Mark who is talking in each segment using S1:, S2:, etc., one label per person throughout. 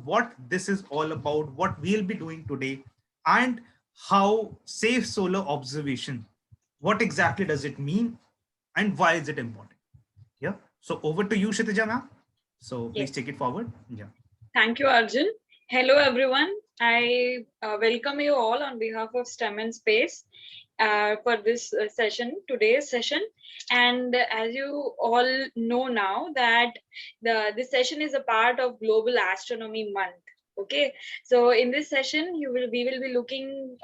S1: what this is all about, what we'll be doing today, and how safe solar observation, what exactly does it mean, and why is it important? Yeah. So over to you, Kshitija ma'am. So please
S2: Yes.
S1: take it forward. Yeah.
S2: Thank you, Arjun. Hello, everyone. I welcome you all on behalf of STEM and Space for this session, today's session. And as you all know now, that this session is a part of Global Astronomy Month. Okay, so in this session, we will be looking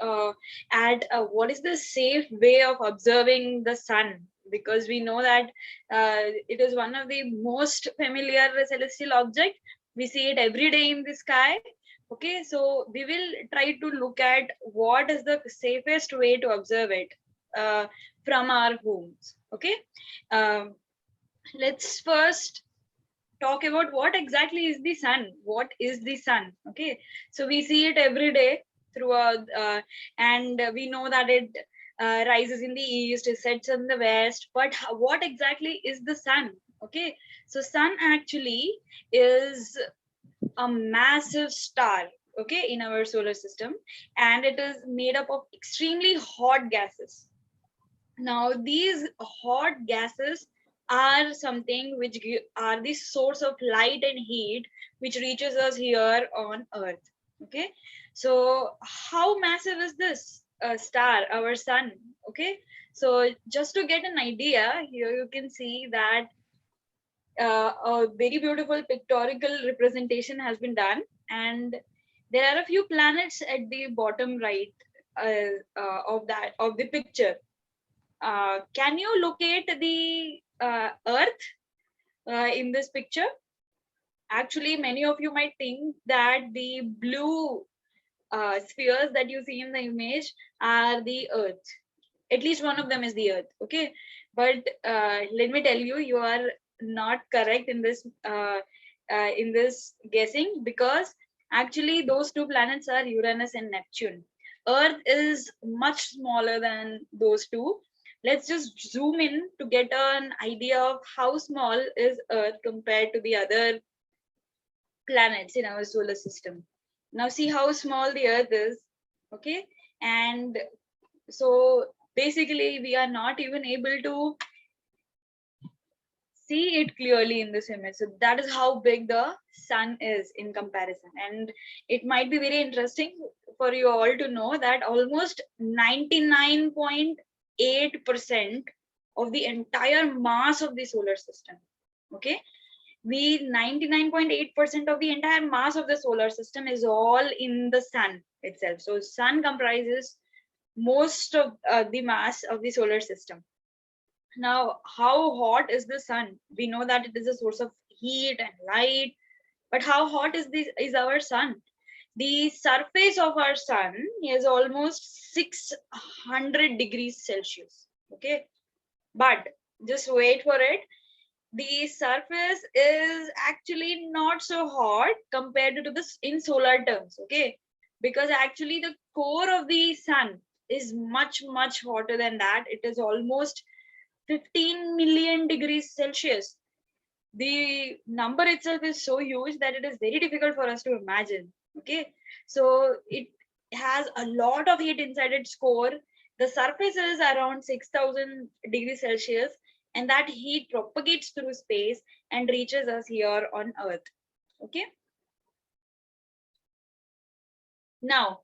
S2: at what is the safe way of observing the sun, because we know that it is one of the most familiar celestial object. We see it every day in the sky. Okay, so we will try to look at what is the safest way to observe it uh, from our homes. Okay, um, let's first talk about what exactly is the sun. What is the sun? Okay, so we see it every day throughout, and we know that it rises in the east, it sets in the west. But what exactly is the sun? Okay, so sun actually is a massive star, okay, in our solar system, and it is made up of extremely hot gases. Now these hot gases are something which are the source of light and heat which reaches us here on earth. Okay, so how massive is this star, our sun? Okay, so just to get an idea, here you can see that a very beautiful pictorial representation has been done, and there are a few planets at the bottom right of the picture. Can you locate the Earth in this picture? Actually, many of you might think that the blue spheres that you see in the image are the Earth. At least one of them is the Earth. Okay, but let me tell you, you are not correct in this guessing, because actually those two planets are Uranus and Neptune. Earth is much smaller than those two. Let's just zoom in to get an idea of how small is Earth compared to the other planets in our solar system. Now see how small the Earth is. Okay, and so basically we are not even able to see it clearly in this image. So that is how big the sun is in comparison. And it might be very interesting for you all to know that almost 99.8% of the entire mass of the solar system, okay, the 99.8% of the entire mass of the solar system is all in the sun itself. So sun comprises most of the mass of the solar system. Now, how hot is the sun? We know that it is a source of heat and light, but how hot is our sun? The surface of our sun is almost 600 degrees Celsius. Okay, but just wait for it. The surface is actually not so hot compared to this in solar terms. Okay, because actually the core of the sun is much hotter than that. It is almost 15 million degrees Celsius. The number itself is so huge that it is very difficult for us to imagine. Okay, so it has a lot of heat inside its core. The surface is around 6,000 degrees Celsius, and that heat propagates through space and reaches us here on Earth. Okay, now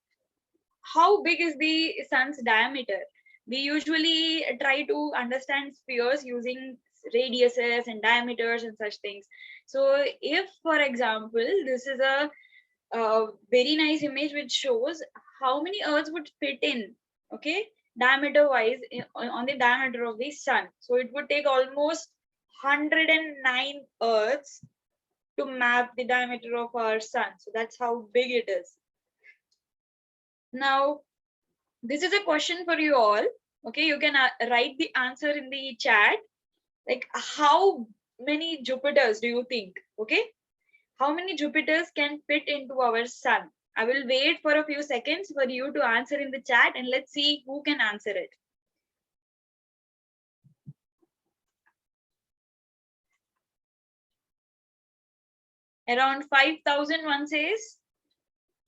S2: how big is the sun's diameter? We usually try to understand spheres using radiuses and diameters and such things. So if, for example, this is a very nice image which shows how many earths would fit in, okay, diameter wise, on the diameter of the sun. So it would take almost 109 earths to map the diameter of our sun. So that's how big it is. Now, this is a question for you all. Okay, you can write the answer in the chat. Like, how many Jupiters do you think? Okay, how many Jupiters can fit into our sun? I will wait for a few seconds for you to answer in the chat, and let's see who can answer it. around 5,000 one says,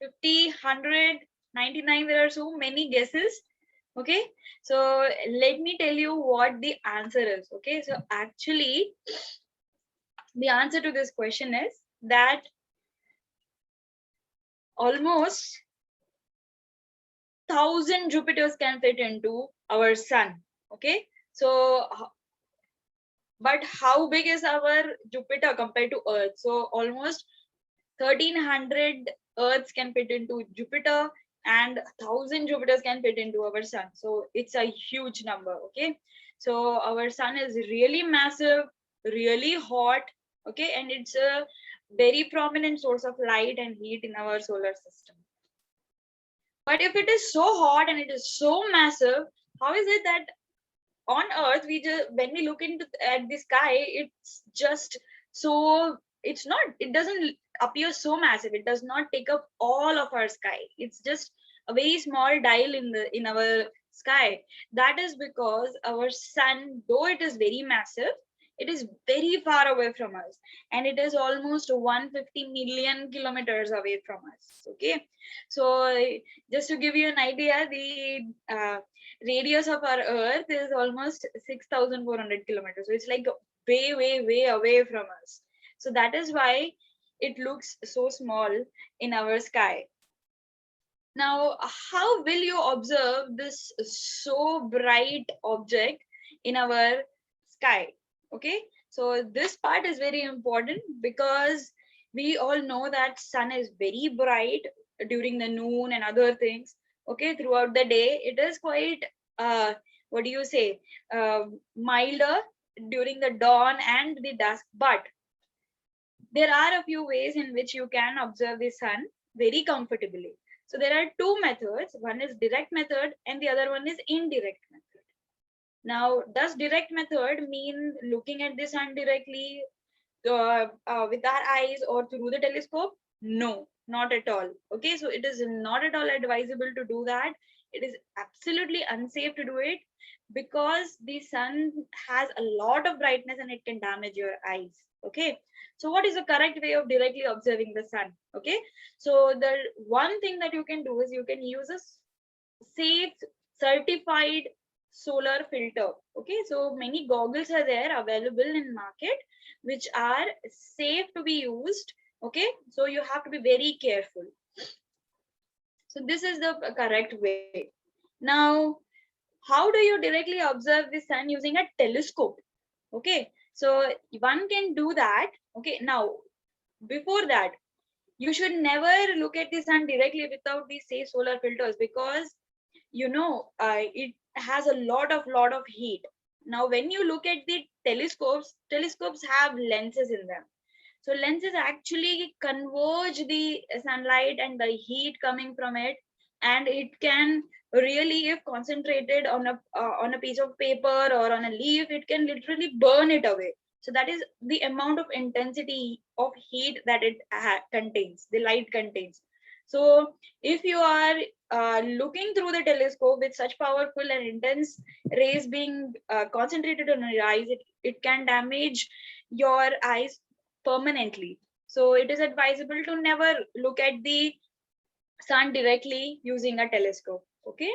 S2: 50, 100, 99, there are so many guesses. Okay, so let me tell you what the answer is. Okay, so actually the answer to this question is that almost 1,000 Jupiters can fit into our sun. Okay, so but how big is our Jupiter compared to Earth? So almost 1,300 Earths can fit into Jupiter and 1,000 Jupiters can fit into our sun. So it's a huge number. Okay, so our sun is really massive, really hot. Okay, and it's a very prominent source of light and heat in our solar system. But if it is so hot and it is so massive, how is it that on Earth we just, when we look into at the sky, it's just so, it's not, it doesn't appear so massive. It does not take up all of our sky. It's just a very small dial in our sky. That is because our sun, though it is very massive, it is very far away from us, and it is almost 150 million kilometers away from us. Okay, so just to give you an idea, the radius of our Earth is almost 6,400 kilometers. So it's like way, way, way away from us. So that is why it looks so small in our sky. Now, how will you observe this so bright object in our sky? Okay, so this part is very important because we all know that sun is very bright during the noon and other things. Okay, throughout the day it is quite what do you say, milder during the dawn and the dusk. But there are a few ways in which you can observe the sun very comfortably. So there are two methods. One is direct method and the other one is indirect method. Now, does direct method mean looking at the sun directly with our eyes or through the telescope? No, not at all. Okay, so it is not at all advisable to do that. It is absolutely unsafe to do it because the sun has a lot of brightness and it can damage your eyes. Okay, so what is the correct way of directly observing the sun? Okay, so the one thing that you can do is you can use a safe certified solar filter. Okay, so many goggles are there available in market which are safe to be used. Okay, so you have to be very careful. So this is the correct way. Now, how do you directly observe the sun using a telescope? Okay, so one can do that. Okay, now before that, you should never look at the sun directly without these safe solar filters because it has a lot of heat. Now when you look at the telescopes have lenses in them. So lenses actually converge the sunlight and the heat coming from it, and it can really, if concentrated on a piece of paper or on a leaf, it can literally burn it away. So that is the amount of intensity of heat that it contains, the light contains. So if you are looking through the telescope with such powerful and intense rays being concentrated on your eyes, it can damage your eyes permanently. So it is advisable to never look at the sun directly using a telescope. Okay,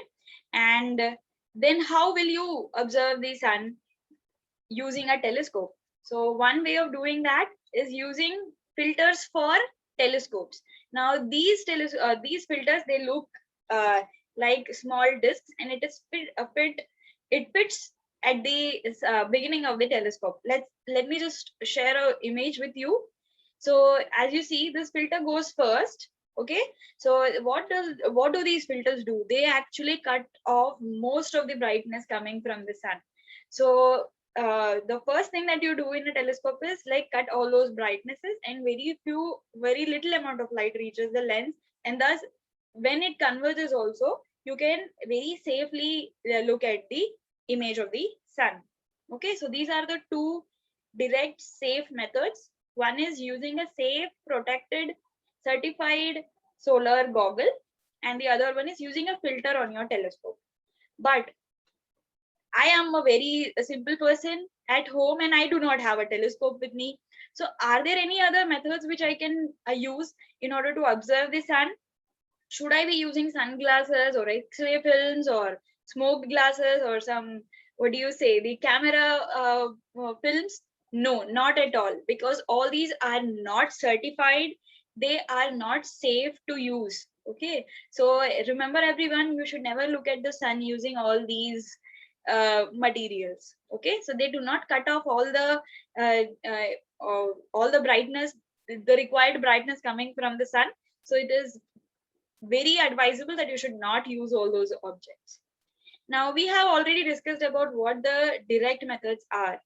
S2: and then how will you observe the sun using a telescope? So one way of doing that is using filters for telescopes. Now these filters, they look like small discs, and it fits at the beginning of the telescope. Let me just share a image with you. So as you see, this filter goes first. Okay, so what do these filters do? They actually cut off most of the brightness coming from the sun. So the first thing that you do in a telescope is like cut all those brightnesses, and very little amount of light reaches the lens, and thus when it converges also, you can very safely look at the image of the sun. Okay, so these are the two direct safe methods. One is using a safe, protected, certified solar goggle, and the other one is using a filter on your telescope. But I am a very simple person at home and I do not have a telescope with me. So are there any other methods which I can use in order to observe the sun? Should I be using sunglasses or X-ray films or smoked glasses or some, what do you say, the camera films? No, not at all, because all these are not certified. They are not safe to use. Okay, so remember everyone, you should never look at the sun using all these materials. Okay, so they do not cut off all the brightness, the required brightness coming from the sun. So it is very advisable that you should not use all those objects. Now we have already discussed about what the direct methods are.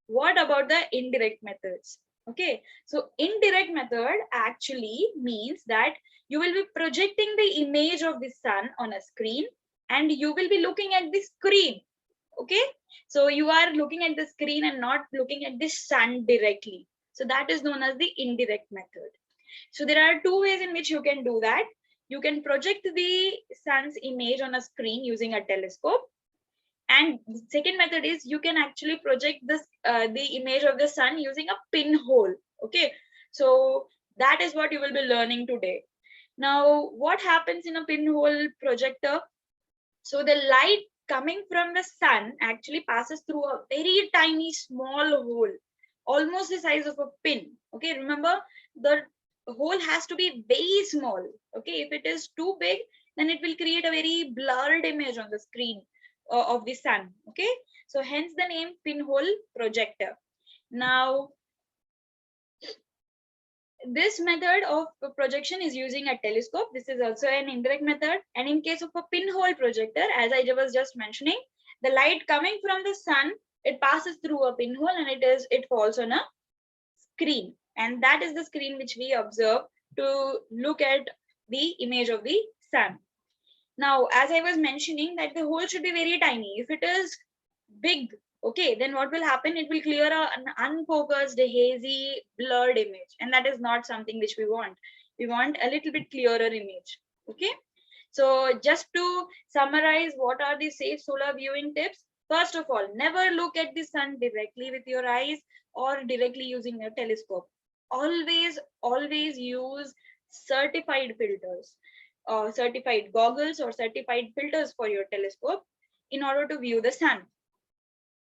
S2: What about the indirect methods? Okay, so indirect method actually means that you will be projecting the image of the sun on a screen and you will be looking at the screen. Okay, so you are looking at the screen and not looking at the sun directly. So that is known as the indirect method. So there are two ways in which you can do that. You can project the sun's image on a screen using a telescope. And the second method is you can actually project the image of the sun using a pinhole. Okay, so that is what you will be learning today. Now, what happens in a pinhole projector? So the light coming from the sun actually passes through a very tiny small hole, almost the size of a pin. Okay, remember, the hole has to be very small. Okay, if it is too big, then it will create a very blurred image on the screen of the sun. Okay, so hence the name pinhole projector. Now, this method of projection is using a telescope. This is also an indirect method. And in case of a pinhole projector, as I was just mentioning, the light coming from the sun, it passes through a pinhole and it falls on a screen. And that is the screen which we observe to look at the image of the sun. Now, as I was mentioning, that the hole should be very tiny. If it is big, okay, then what will happen? It will clear an unfocused, hazy, blurred image. And that is not something which we want. We want a little bit clearer image. Okay. So just to summarize, what are the safe solar viewing tips? First of all, never look at the sun directly with your eyes or directly using a telescope. Always use certified filters, certified goggles or certified filters for your telescope in order to view the sun.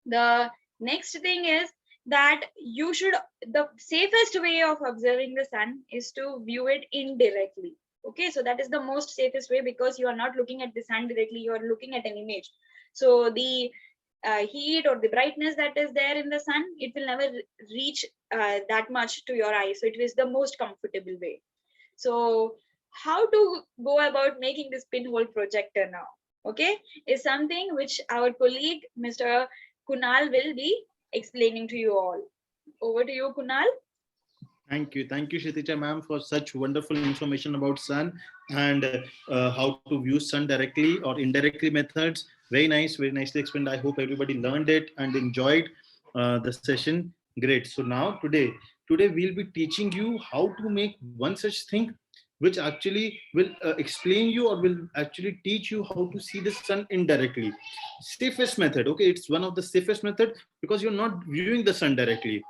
S2: The next thing is that the safest way of observing the sun is to view it indirectly. Okay, so that is the most safest way, because you are not looking at the sun directly, you are looking at an image. So the heat or the brightness that is there in the sun, it will never reach that much to your eye. So it is the most comfortable way. So how to go about making this pinhole projector now, okay, is something which our colleague, Mr. Kunal, will be explaining to you all. Over to you, Kunal.
S3: Thank you, Kshitija ma'am, for such wonderful information about sun and how to view sun directly or indirectly methods. Very nice, very nicely explained. I hope everybody learned it and enjoyed the session. Great. So now today we'll be teaching you how to make one such thing, which actually will explain you or will actually teach you how to see the sun indirectly. Safest method. Okay, it's one of the safest method because you're not viewing the sun directly.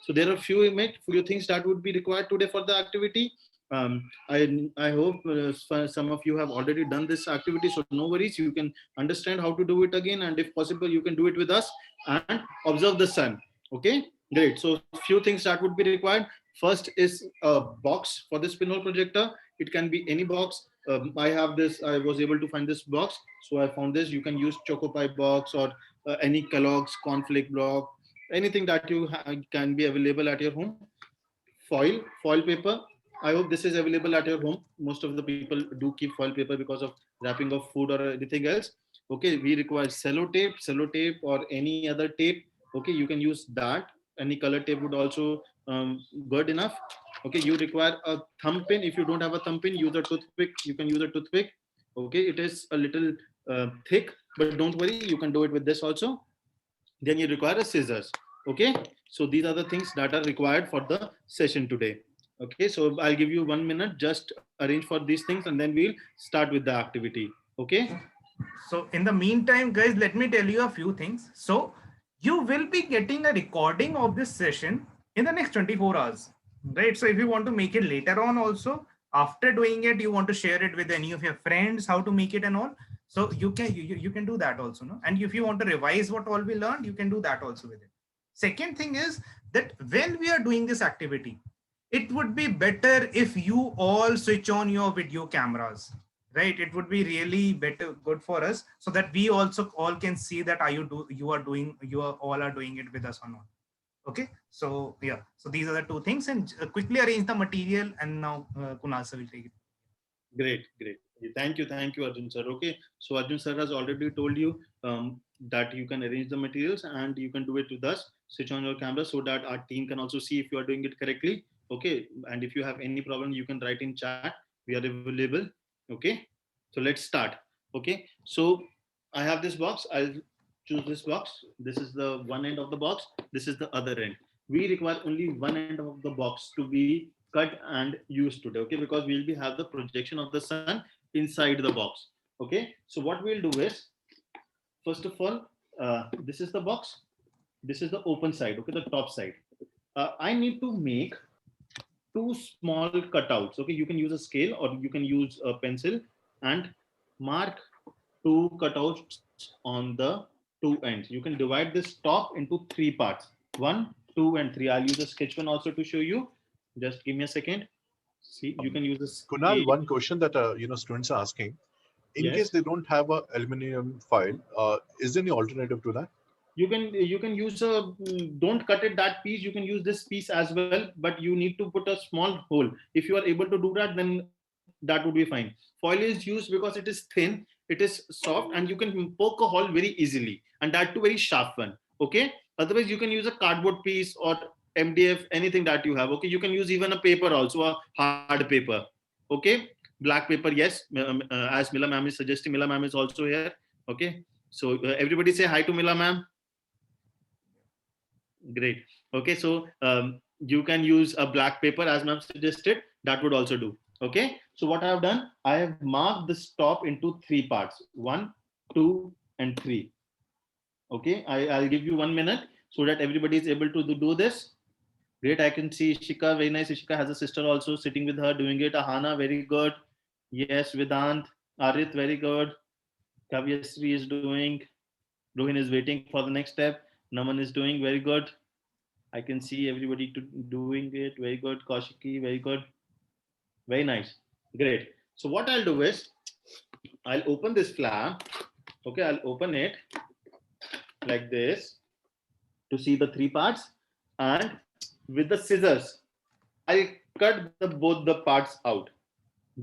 S3: So there are few things that would be required today for the activity. I hope some of you have already done this activity, so no worries. You can understand how to do it again, and if possible, you can do it with us and observe the sun. Okay, great. So few things that would be required. First is a box for this pinhole projector. It can be any box. I have this. I was able to find this box, so I found this. You can use Choco Pie box or any Kellogg's cornflake block, anything that you can be available at your home. Foil paper. I hope this is available at your home. Most of the people do keep foil paper because of wrapping of food or anything else. Okay, we require sellotape or any other tape. Okay, you can use that. Any color tape would also good enough. Okay, you require a thumb pin. If you don't have a thumb pin, use a toothpick. You can use a toothpick. Okay, it is a little thick, but don't worry, you can do it with this also. Then you require a scissors. Okay, so these are the things that are required for the session today. Okay, so I'll give you 1 minute, just arrange for these things and then we'll start with the activity. Okay,
S1: so in the meantime, guys, let me tell you a few things. So you will be getting a recording of this session in the next 24 hours, right? So if you want to make it later on also, after doing it, you want to share it with any of your friends, how to make it and all. So you can do that also, no? And if you want to revise what all we learned, you can do that also with it. Second thing is that when we are doing this activity, it would be better if you all switch on your video cameras, right? It would be really better, good for us, so that we also all can see that you are all are doing it with us or not. Okay, so yeah, so these are the two things, and quickly arrange the material, and now Kunal sir will take it.
S3: Great, great. Thank you, Arjun sir. Okay, so Arjun sir has already told you that you can arrange the materials and you can do it with us. Switch on your camera so that our team can also see if you are doing it correctly. Okay, and if you have any problem, you can write in chat. We are available. Okay, so let's start. Okay, so I have this box. I'll choose this box. This is the one end of the box. This is the other end. We require only one end of the box to be cut and used today, okay, because we'll be have the projection of the sun inside the box. Okay, so what we'll do is, first of all, this is the box, this is the open side, okay, the top side. I need to make two small cutouts. Okay, you can use a scale or you can use a pencil and mark two cutouts on the two ends. You can divide this top into three parts: 1, 2, and 3. I'll use a sketch pen also to show you. Just give me a second. See, you can use a scale.
S4: Kunal, one question that students are asking: in
S3: Yes,
S4: case they don't have a aluminum foil, is there any alternative to that?
S3: you can use a, don't cut it that piece. You can use this piece as well, but you need to put a small hole. If you are able to do that, then that would be fine. Foil is used because it is thin, it is soft, and you can poke a hole very easily, and that too very sharp one. Okay, otherwise you can use a cardboard piece or MDF, anything that you have. Okay, you can use even a paper also, a hard paper. Okay, black paper, yes, as Mila ma'am is suggesting. Mila ma'am is also here. Okay, so everybody say hi to Mila ma'am. Great. Okay, so you can use a black paper as ma'am suggested. That would also do. Okay, so what I have done, I have marked this top into three parts: 1, 2, and 3. Okay, I'll give you 1 minute so that everybody is able to do this. Great, I can see Ishika, very nice. Ishika has a sister also sitting with her doing it. Ahana, very good. Yes, Vedant, Arit, very good. Kavyasri is doing. Rohin is waiting for the next step. Naman is doing very good. I can see everybody doing it. Very good. Kaushiki, very good. Very nice. Great. So what I'll do is, I'll open this flap. Okay, I'll open it like this to see the three parts. And with the scissors, I'll cut both the parts out.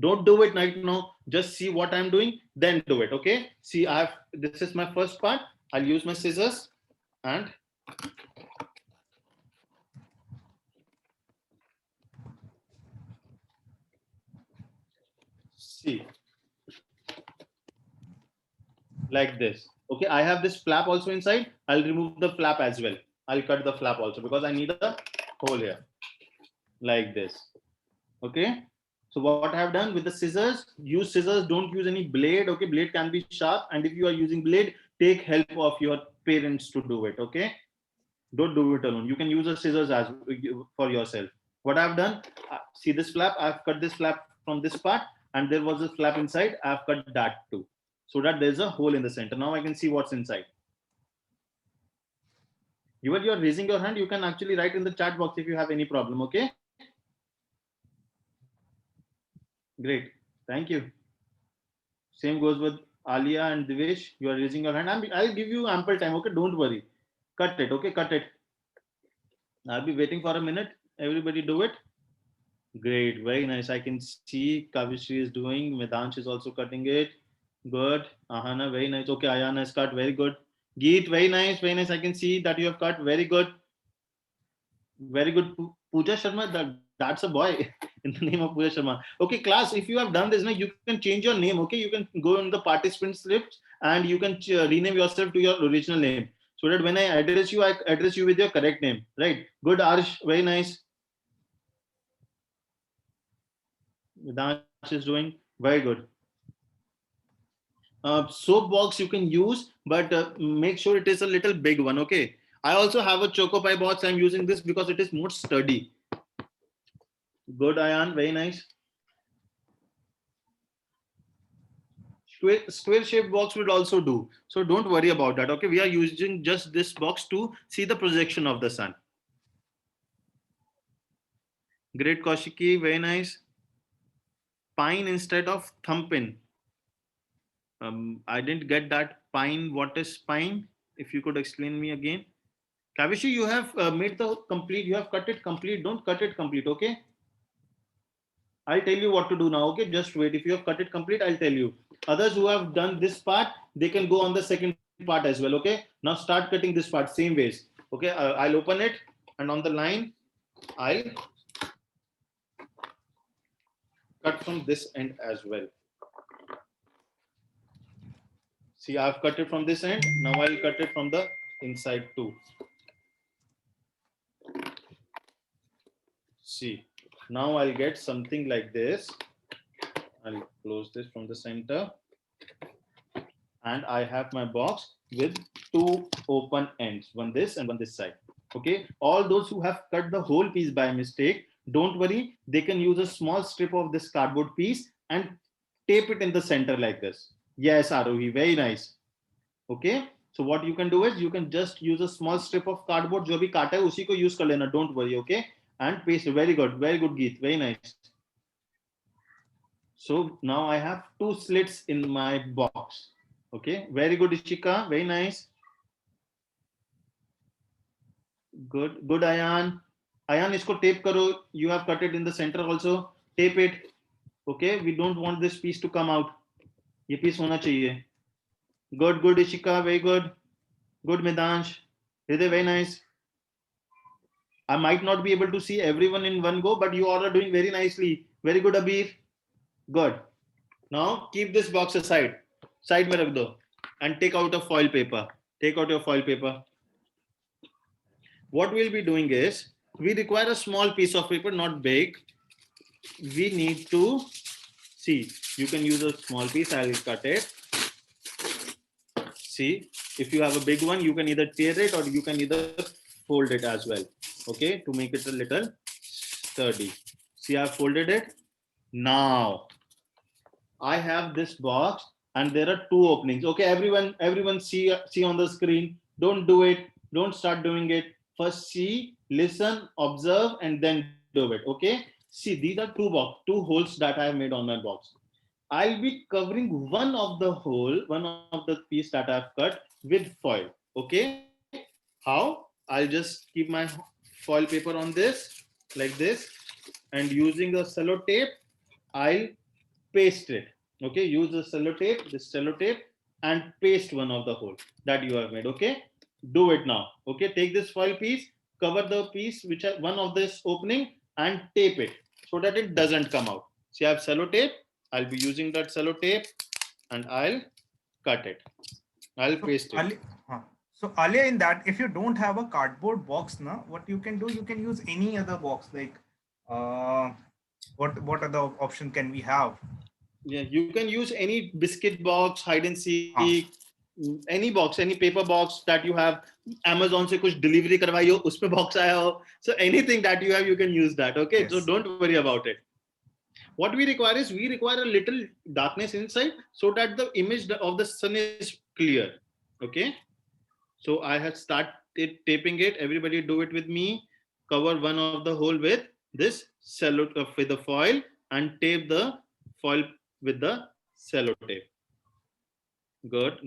S3: Don't do it right now. Just see what I'm doing, then do it. Okay. See, this is my first part. I'll use my scissors and see, like this. Okay, I have this flap also inside. I'll remove the flap as well. I'll cut the flap also because I need a hole here, like this. Okay, so what I have done with the scissors, use scissors, don't use any blade. Okay, blade can be sharp, and if you are using blade, take help of your parents to do it. Okay, don't do it alone. You can use the scissors as for yourself. What I've done, see this flap, I've cut this flap from this part, and there was a flap inside. I've cut that too, so that there's a hole in the center. Now I can see what's inside. You're raising your hand, you can actually write in the chat box if you have any problem. Okay, great, thank you. Same goes with Alia and Divesh. You are raising your hand. I'll give you ample time. Okay, don't worry. Cut it. Okay, cut it. I'll be waiting for a minute. Everybody do it. Great, very nice. I can see Kavishri is doing. Medansh is also cutting it. Good. Ahana, very nice. Okay, Ayana has cut. Very good. Geet, very nice. Very nice. I can see that you have cut. Very good. Very good. Pooja Sharma, that's a boy in the name of Pooja Sharma. Okay, class, if you have done this, now you can change your name. Okay, you can go in the participant slips and you can rename yourself to your original name, so that when I address you with your correct name. Right? Good, Arsh. Very nice. Vedansh is doing very good. Soap box you can use, but make sure it is a little big one. Okay, I also have a Chocopie box. I'm using this because it is more sturdy. Good, Ayan. Very nice. Square shaped box would also do. So don't worry about that. Okay. We are using just this box to see the projection of the sun. Great, Kaushiki. Very nice. Pine instead of thumbpin. I didn't get that. Pine. What is pine? If you could explain me again. Kavishi, you have made the complete. You have cut it complete. Don't cut it complete. Okay. I'll tell you what to do now. Okay. Just wait. If you have cut it complete, I'll tell you. Others who have done this part, they can go on the second part as well. Okay. Now start cutting this part same ways. Okay. I'll open it, and on the line, I'll cut from this end as well. See, I've cut it from this end. Now I'll cut it from the inside too. See, now I'll get something like this. I'll close this from the center. And I have my box with two open ends, one this and one this side. Okay, all those who have cut the whole piece by mistake, don't worry, they can use a small strip of this cardboard piece and tape it in the center like this. Yes, Arohi, very nice. Okay, so what you can do is you can just use a small strip of cardboard, jo bhi kaata hai usi ko use kar lena, don't worry. Okay, and paste it. Very good, Geet, very nice. So now I have two slits in my box. Okay, very good, Ishika, very nice. Good, Ayan. Ayan, isko tape karo. You have cut it in the center also. Tape it. Okay, we don't want this piece to come out. Ye piece hona chahiye. Good, Ishika, very good. Good, Medansh. Hriday, very nice. I might not be able to see everyone in one go, but you all are doing very nicely. Very good, Abir. Good. Now keep this box aside. Side mein rakh do. And take out a foil paper. Take out your foil paper. What we'll be doing is, we require a small piece of paper, not big. We need to see, you can use a small piece. I'll cut it. See, if you have a big one, you can either tear it or you can either fold it as well. Okay, to make it a little sturdy. See, I've folded it. Now I have this box and there are two openings. Okay, everyone see on the screen. Don't do it. Don't start doing it. First see, listen, observe, and then do it. Okay. See, these are two holes that I have made on my box. I'll be covering one of the piece that I've cut with foil. Okay. How? I'll just keep my foil paper on this like this, and using the sellotape, I'll paste it. Okay, use the sellotape, and paste one of the hole that you have made. Okay, do it now. Okay, take this foil piece, cover the piece which has one of this opening, and tape it so that it doesn't come out. See, I have sellotape. I'll be using that sellotape, and I'll cut it. I'll paste it.
S1: So Alia, in that, if you don't have a cardboard box, now what you can do, you can use any other box. Like, what other option can we have?
S3: Yeah, you can use any biscuit box, hide and seek, any box, any paper box that you have. Amazon se kuch delivery karwai ho, usme box aaya ho. So anything that you have, you can use that. Okay, yes. So don't worry about it. What we require is, we require a little darkness inside so that the image of the sun is clear. Okay. So I have started taping it. Everybody do it with me. Cover one of the hole with this sellotape, with the foil, and tape the foil with the sellotape. Good.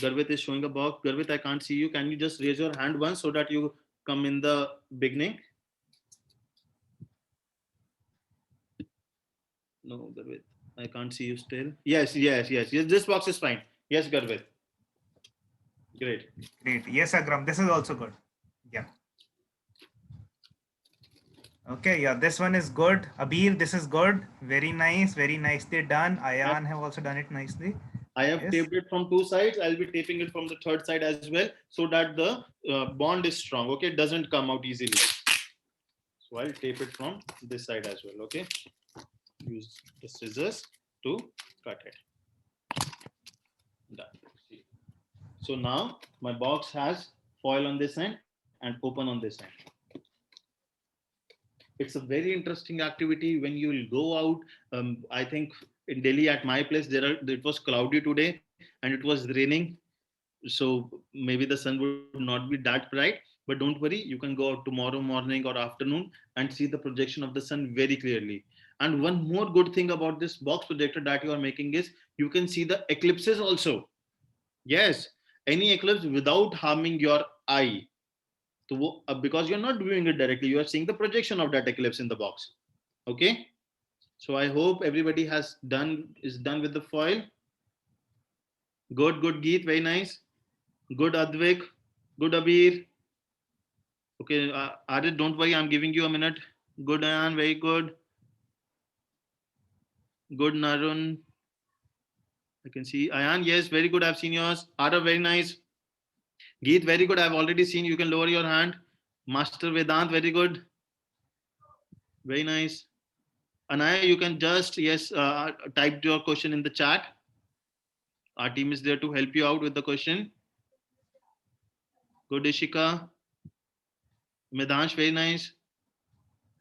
S3: Garvit is showing a box. Garvit, I can't see you. Can you just raise your hand once so that you come in the beginning? No, Garvit, I can't see you still. Yes. This box is fine. Yes, Garvit. Great.
S1: Yes, Agram. This is also good. Yeah. Okay. Yeah, this one is good. Abir, this is good. Very nice. Very nicely done. Ayan have also done it nicely.
S3: I have taped it from two sides. I'll be taping it from the third side as well, so that the bond is strong. Okay, it doesn't come out easily. So I'll tape it from this side as well. Okay, use the scissors to cut it. Done. So now my box has foil on this end and open on this end. It's a very interesting activity when you will go out. I think in Delhi at my place, it was cloudy today and it was raining. So maybe the sun would not be that bright, but don't worry, you can go out tomorrow morning or afternoon and see the projection of the sun very clearly. And one more good thing about this box projector that you are making is you can see the eclipses also. Yes, any eclipse without harming your eye. So, because you're not viewing it directly, you are seeing the projection of that eclipse in the box. Okay. So I hope everybody is done with the foil. Good, Geet, very nice. Good, Advik. Good, Abir. Okay, Adit, don't worry, I'm giving you a minute. Good, Ayan, very good. Good, Narun. I can see Ayan, yes, very good. I've seen yours. Ara, very nice. Geet, very good. I've already seen. You can lower your hand. Master Vedant, very good. Very nice. Anaya, you can just, yes, type your question in the chat. Our team is there to help you out with the question. Good, Ishika. Medansh, very nice.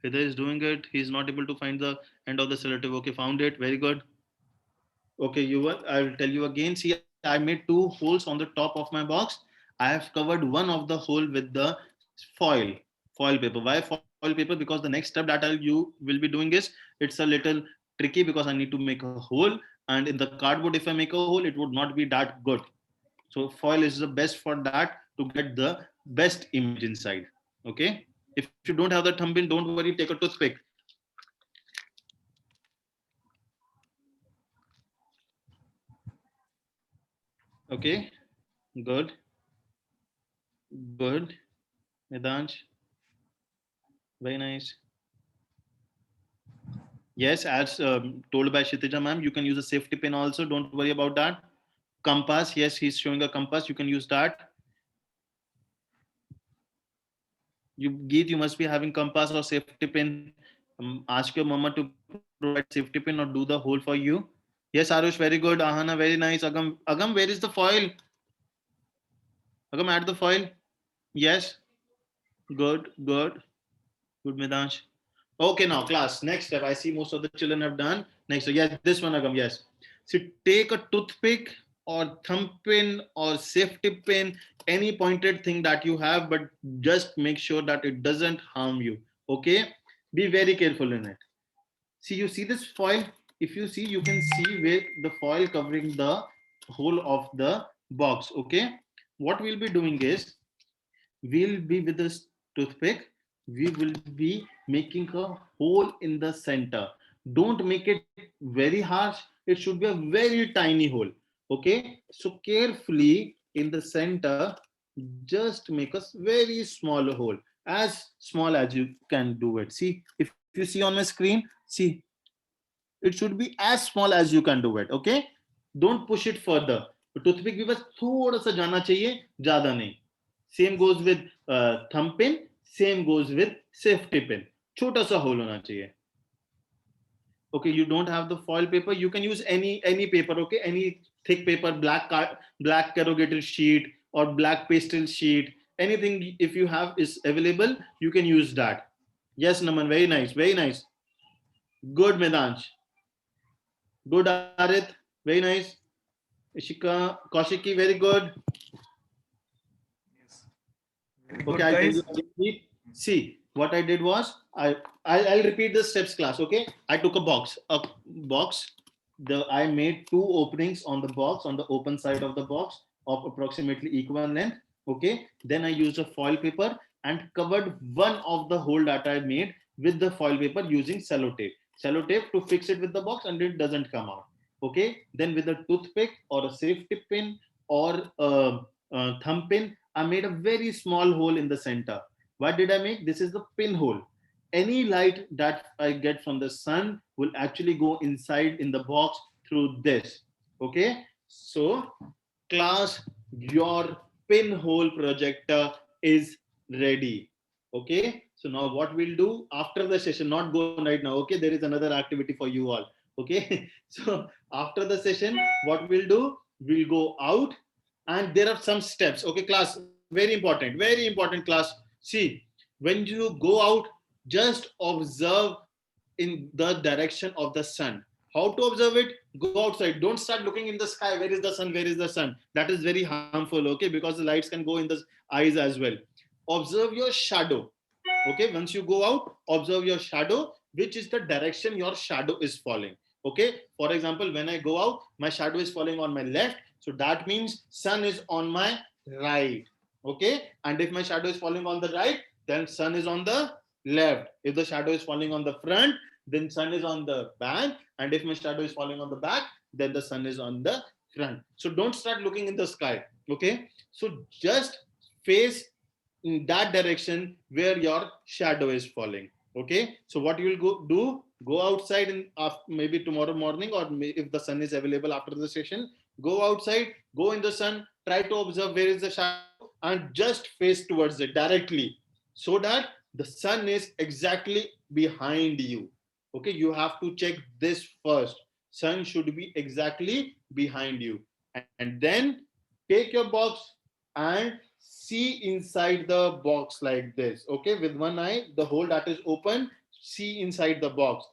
S3: Hiday is doing it. He's not able to find the end of the selective. Okay, found it. Very good. Okay, I will tell you again. See, I made 2 holes on the top of my box. I have covered one of the hole with the foil paper. Why foil paper? Because the next step that you will be doing is, it's a little tricky because I need to make a hole, and in the cardboard, if I make a hole, it would not be that good. So foil is the best for that, to get the best image inside. Okay. If you don't have the thumbnail, don't worry, take a toothpick. Okay. Good. Medansh. Very nice. Yes, as told by Kshitija ma'am, you can use a safety pin also. Don't worry about that. Compass. Yes, he's showing a compass. You can use that. Geet, you must be having compass or safety pin. Ask your mama to provide safety pin or do the hole for you. Yes, Arush, very good. Ahana, very nice. Agam, where is the foil? Agam, add the foil. Yes. Good. Medansh. Okay, now class. Next step. I see most of the children have done. Next, so yes, this one, Agam. Yes. So take a toothpick or thumb pin or safety pin, any pointed thing that you have, but just make sure that it doesn't harm you. Okay. Be very careful in it. See, you see this foil? If you see, you can see where the foil covering the whole of the box. Okay. What we'll be doing is, we'll be with this toothpick, we will be making a hole in the center. Don't make it very harsh. It should be a very tiny hole. Okay. So carefully in the center, just make a very small hole, as small as you can do it. See, if you see on my screen, see, it should be as small as you can do it. Okay. Don't push it further. Toothpick भी बस थोड़ा सा जाना चाहिए, ज्यादा नहीं. Same goes with thumb pin. Same goes with safety pin. छोटा सा hole होना चाहिए. Okay, you don't have the foil paper, you can use any paper. Okay, any thick paper, black corrugated sheet or black pastel sheet. Anything if you have is available, you can use that. Yes, Naman, very nice, very nice. Good, Medansh. Good, Arith, very nice. Ishika, Kaushiki, very good.
S1: Yes. Very good,
S3: Okay, I'll
S1: guys.
S3: tell you. See, what I did was, I'll repeat the steps, class. Okay, I took a box. I made 2 openings on the box, on the open side of the box of approximately equal length. Okay, then I used a foil paper and covered one of the hole that I made with the foil paper using sellotape to fix it with the box, and it doesn't come out. Okay, then with a toothpick or a safety pin or a thumb pin, I made a very small hole in the center. What did I make? This is the pinhole. Any light that I get from the sun will actually go inside in the box through this. Okay, so class, your pinhole projector is ready. Okay, so now what we'll do after the session, not go right now. Okay, there is another activity for you all. Okay, so after the session, what we'll do, we'll go out, and there are some steps. Okay, class, very important class. See, when you go out, just observe in the direction of the sun. How to observe it? Go outside. Don't start looking in the sky. Where is the sun? Where is the sun? That is very harmful, okay? Because the lights can go in the eyes as well. Observe your shadow. Okay, once you go out, observe your shadow, which is the direction your shadow is falling. Okay, for example, when I go out, my shadow is falling on my left, so that means sun is on my right. Okay, and if my shadow is falling on the right, then sun is on the left. If the shadow is falling on the front, then sun is on the back, and if my shadow is falling on the back, then the sun is on the front. So don't start looking in the sky. Okay, so just face in that direction where your shadow is falling. Okay, so what you will go outside in maybe tomorrow morning, or if the sun is available after the session, go outside, go in the sun, try to observe where is the shadow and just face towards it directly, so that the sun is exactly behind you. Okay, you have to check this first. Sun should be exactly behind you, and then take your box and see inside the box like this. Okay, with one eye, the hole that is open, see inside the box,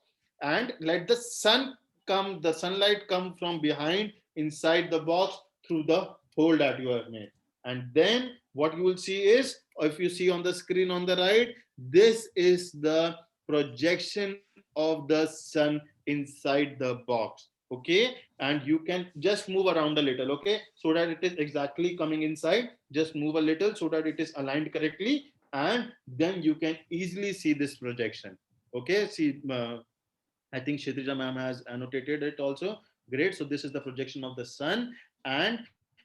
S3: and let the sunlight come from behind inside the box through the hole that you have made. And then what you will see is, if you see on the screen on the right, this is the projection of the sun inside the box. Okay, and you can just move around a little, okay, so that it is exactly coming inside. Just move a little so that it is aligned correctly, and then you can easily see this projection. Okay, see, I think Kshitija ma'am has annotated it also. Great. So this is the projection of the sun, and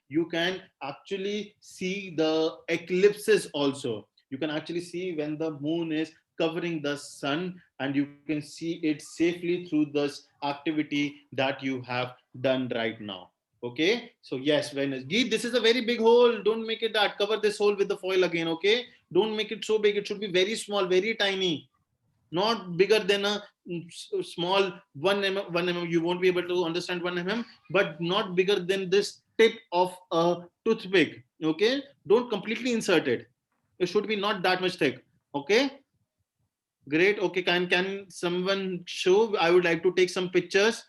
S3: you can actually see the eclipses also. You can actually see when the moon is covering the sun, and you can see it safely through this activity that you have done right now. Okay, so yes, when Geet, this is a very big hole. Don't make it that. Cover this hole with the foil again. Okay, don't make it so big. It should be very small, very tiny, not bigger than a small 1 mm. You won't be able to understand 1 mm, but not bigger than this tip of a toothpick. Okay, don't completely insert it. It should be not that much thick. Okay, great. Okay, can someone show? I would like to take some pictures.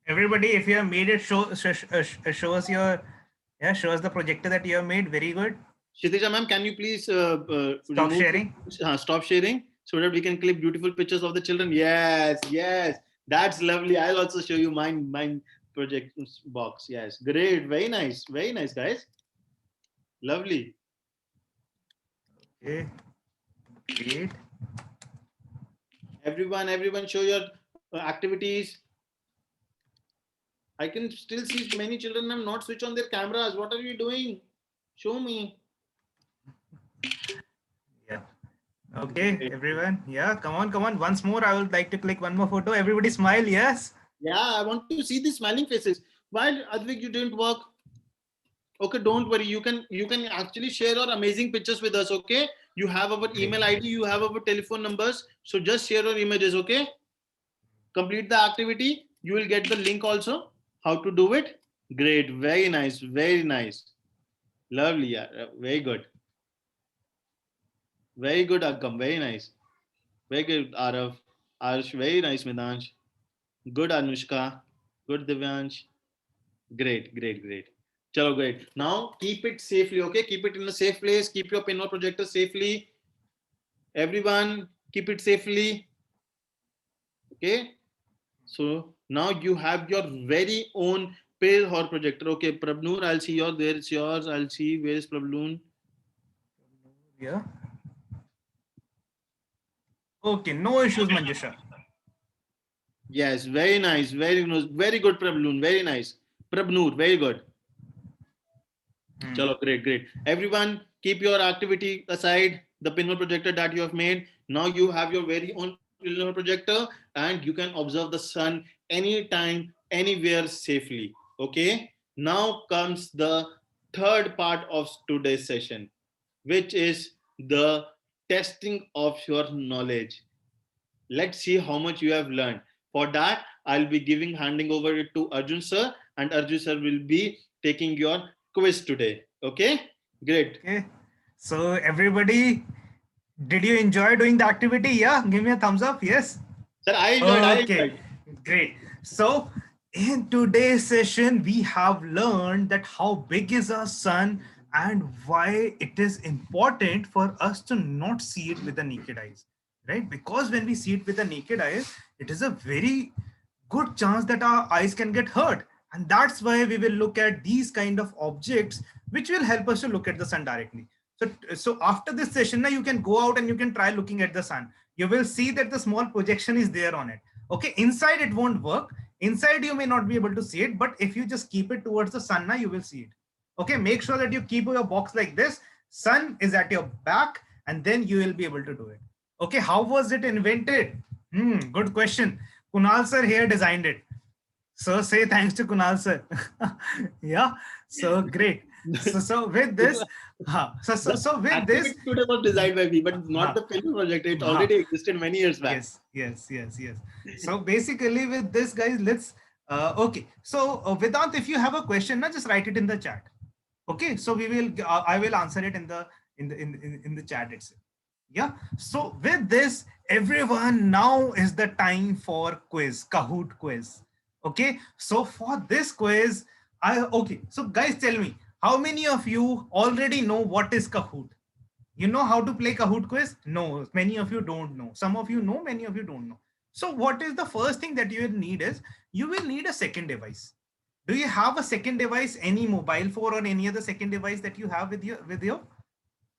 S1: Everybody, if you have made it, show us your, show us the projector that you have made. Very good.
S3: Kshitija ma'am, can you please
S1: Stop sharing.
S3: Stop sharing, so that we can click beautiful pictures of the children. Yes, yes, that's lovely. I'll also show you mine project box. Yes, great, very nice, guys. Lovely.
S1: Okay, great.
S3: Everyone, show your activities. I can still see many children have not switched on their cameras. What are you doing? Show me.
S1: Yeah. Okay, everyone. Yeah, come on. Once more, I would like to click one more photo. Everybody smile. Yes.
S3: Yeah, I want to see the smiling faces. Why, Advik, you didn't work? Okay, don't worry. You can actually share your amazing pictures with us. Okay, you have our email ID, you have our telephone numbers. So just share your images. Okay, complete the activity. You will get the link also. How to do it? Great, very nice, lovely. Yeah, very good, Agam. Very nice, very good, Arav, Arsh. Very nice, Midansh. Good, Anushka. Good, Divyansh. Great. Chalo, great. Now keep it safely, okay? Keep it in a safe place. Keep your pen or projector safely. Everyone, keep it safely. Okay. So now you have your very own pen or projector. Okay, Prabnoor, I'll see yours. There's yours. I'll see where is Prabnoor.
S1: Yeah. Okay, no issues, Manjusha.
S3: Yes, very nice. Very good, Prabnoor. Very nice. Prabnoor, very good. Chalo, great. Everyone, keep your activity aside, the pinhole projector that you have made. Now you have your very own pinhole projector, and you can observe the sun anytime, anywhere safely. Okay. Now comes the third part of today's session, which is the testing of your knowledge. Let's see how much you have learned. For that, I'll be handing over it to Arjun sir, and Arjun sir will be taking your quiz today. Okay, Great.
S1: Okay. So everybody, did you enjoy doing the activity? Yeah, give me a thumbs up. Yes.
S3: Sir, I enjoyed. I
S1: Okay,
S3: enjoyed.
S1: great. So in today's session, we have learned that how big is our sun and why it is important for us to not see it with the naked eyes, right? Because when we see it with the naked eyes, it is a very good chance that our eyes can get hurt. And that's why we will look at these kind of objects, which will help us to look at the sun directly. So after this session, now you can go out and you can try looking at the sun. You will see that the small projection is there on it. Okay, inside it won't work. Inside you may not be able to see it, but if you just keep it towards the sun, now you will see it. Okay, make sure that you keep your box like this. Sun is at your back, and then you will be able to do it. Okay, how was it invented? Good question. Kunal sir here designed it. So say thanks to Kunal sir. Yeah, so great. So with this, so with this,
S3: today was designed by me, but not the film project. It already existed many years back.
S1: Yes. So basically, with this, guys, let's. Okay. So Vedant, if you have a question, now just write it in the chat. Okay. So we will. I will answer it in the chat itself. Yeah. So with this, everyone, now is the time for quiz, Kahoot quiz. Okay. So for this quiz, So guys, tell me, how many of you already know what is Kahoot? You know how to play Kahoot quiz? No, many of you don't know. Some of you know, many of you don't know. So what is the first thing that you will need is, you will need a second device. Do you have a second device, any mobile phone or any other second device that you have with you?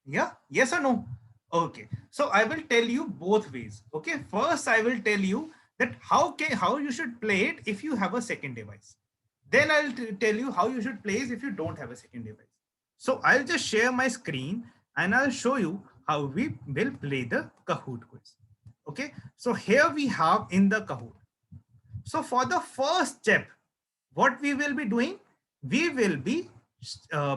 S1: Yeah, yes or no? Okay, so I will tell you both ways. Okay, first I will tell you that how you should play it if you have a second device. Then I'll tell you how you should play it if you don't have a second device. So I'll just share my screen and I'll show you how we will play the Kahoot quiz. Okay, so here we have in the Kahoot. So for the first step, what we will be doing, we will be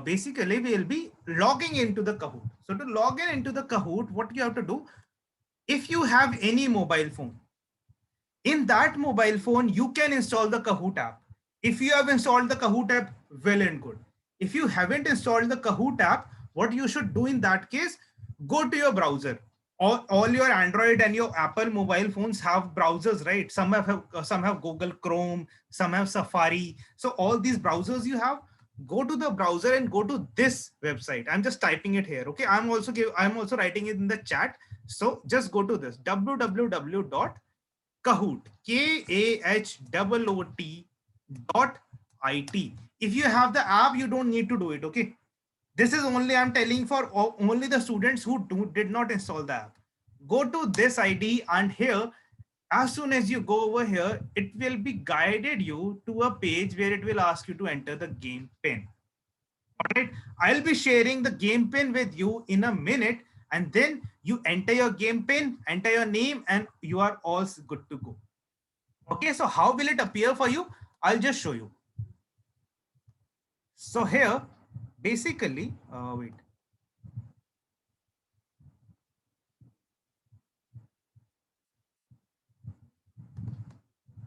S1: basically we will be logging into the Kahoot. So to log into the Kahoot, what you have to do, if you have any mobile phone, in that mobile phone, you can install the Kahoot app. If you have installed the Kahoot app, well and good. If you haven't installed the Kahoot app, what you should do in that case, go to your browser. All your Android and your Apple mobile phones have browsers, right? Some have Google Chrome, some have Safari. So all these browsers you have, go to the browser and go to this website. I'm just typing it here. Okay, I'm also writing it in the chat. So just go to this www.kahoot, KAHOOT.IT. If you have the app, you don't need to do it. Okay, this is only I'm telling for only the students who did not install the app. Go to this ID, and here, as soon as you go over here, it will be guided you to a page where it will ask you to enter the game pin. All right, I'll be sharing the game pin with you in a minute, and then you enter your game pin, enter your name, and you are all good to go. Okay, so how will it appear for you? I'll just show you. So here, basically, wait.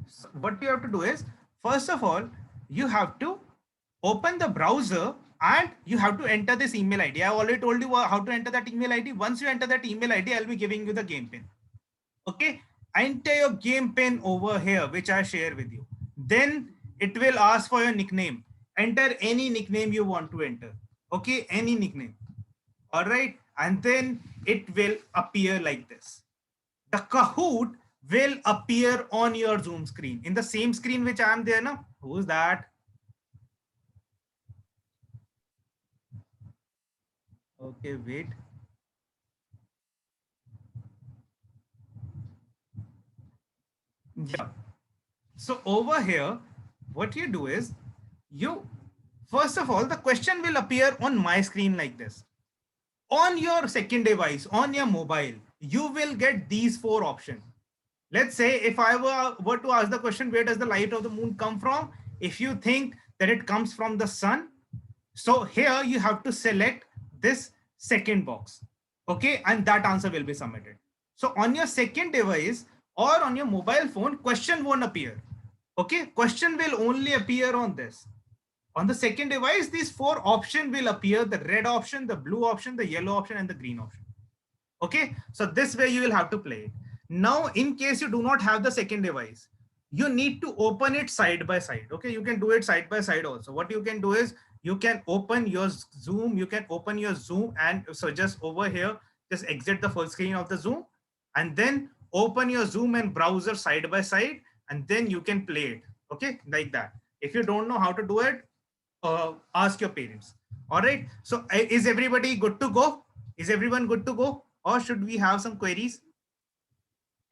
S1: So what you have to do is, first of all, you have to open the browser and you have to enter this email ID. I already told you how to enter that email ID. Once you enter that email ID, I'll be giving you the game pin. Okay, enter your game pin over here, which I share with you. Then it will ask for your nickname. Enter any nickname you want to enter. Okay, any nickname. All right, and then it will appear like this. The Kahoot will appear on your Zoom screen, in the same screen which I am there now. Who's that? Okay, wait. Yeah. So over here, what you do is, first of all, the question will appear on my screen like this. On your second device, on your mobile, you will get these 4 options. Let's say if I were to ask the question, where does the light of the moon come from? If you think that it comes from the sun, so here you have to select this second box. Okay, and that answer will be submitted. So on your second device or on your mobile phone, question won't appear. Okay, question will only appear on this. On the second device, these 4 options will appear: the red option, the blue option, the yellow option, and the green option. Okay, so this way you will have to play it. Now, in case you do not have the second device, you need to open it side by side. Okay, you can do it side by side also. What you can do is you can open your Zoom, and so just over here, just exit the full screen of the Zoom and then open your Zoom and browser side by side, and then you can play it. Okay, like that. If you don't know how to do it, ask your parents. All right. So is everybody good to go? Is everyone good to go? Or should we have some queries?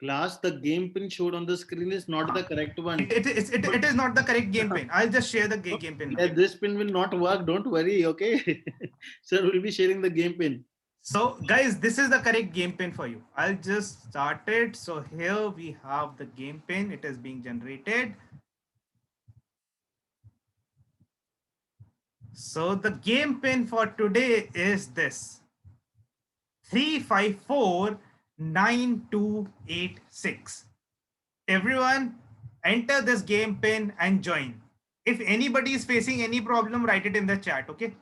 S3: Class, the game pin showed on the screen is not the correct one.
S1: It is not the correct game pin. I'll just share the game pin now.
S3: Yeah, this pin will not work. Don't worry. Okay. Sir will be sharing the game pin.
S1: So guys, this is the correct game pin for you. I'll just start it. So here we have the game pin. It is being generated. So the game pin for today is this: 3549286. Everyone enter this game pin and join. If anybody is facing any problem, write it in the chat. Okay,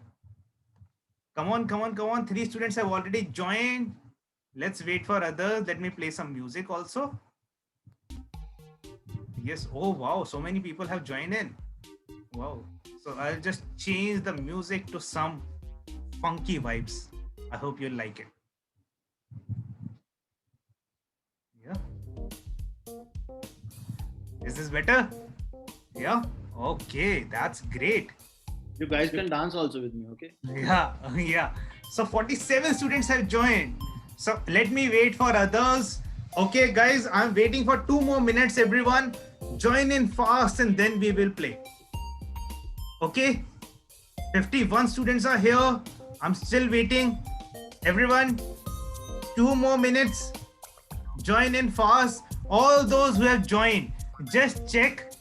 S1: come on, come on, come on. 3 students have already joined. Let's wait for others. Let me play some music also. Yes. Oh wow, so many people have joined in. Wow. So I'll just change the music to some funky vibes. I hope you'll like it. Yeah. Is this better? Yeah. Okay, that's great.
S3: You guys can dance also with me, okay?
S1: Yeah, yeah. So 47 students have joined. So let me wait for others. Okay, guys, I'm waiting for 2 more minutes. Everyone, join in fast and then we will play. Okay, 51 students are here. I'm still waiting. Everyone, 2 more minutes. Join in fast. All those who have joined, just check.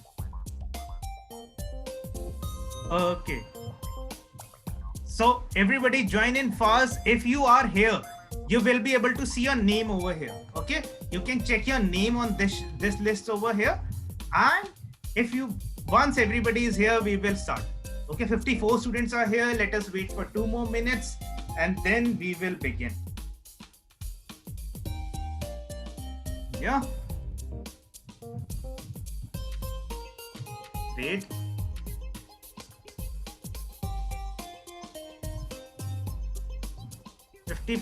S1: Okay. So everybody join in fast. If you are here, you will be able to see your name over here. Okay, you can check your name on this list over here. And if you once everybody is here, we will start. Okay, 54 students are here. Let us wait for 2 more minutes and then we will begin. Yeah. Great.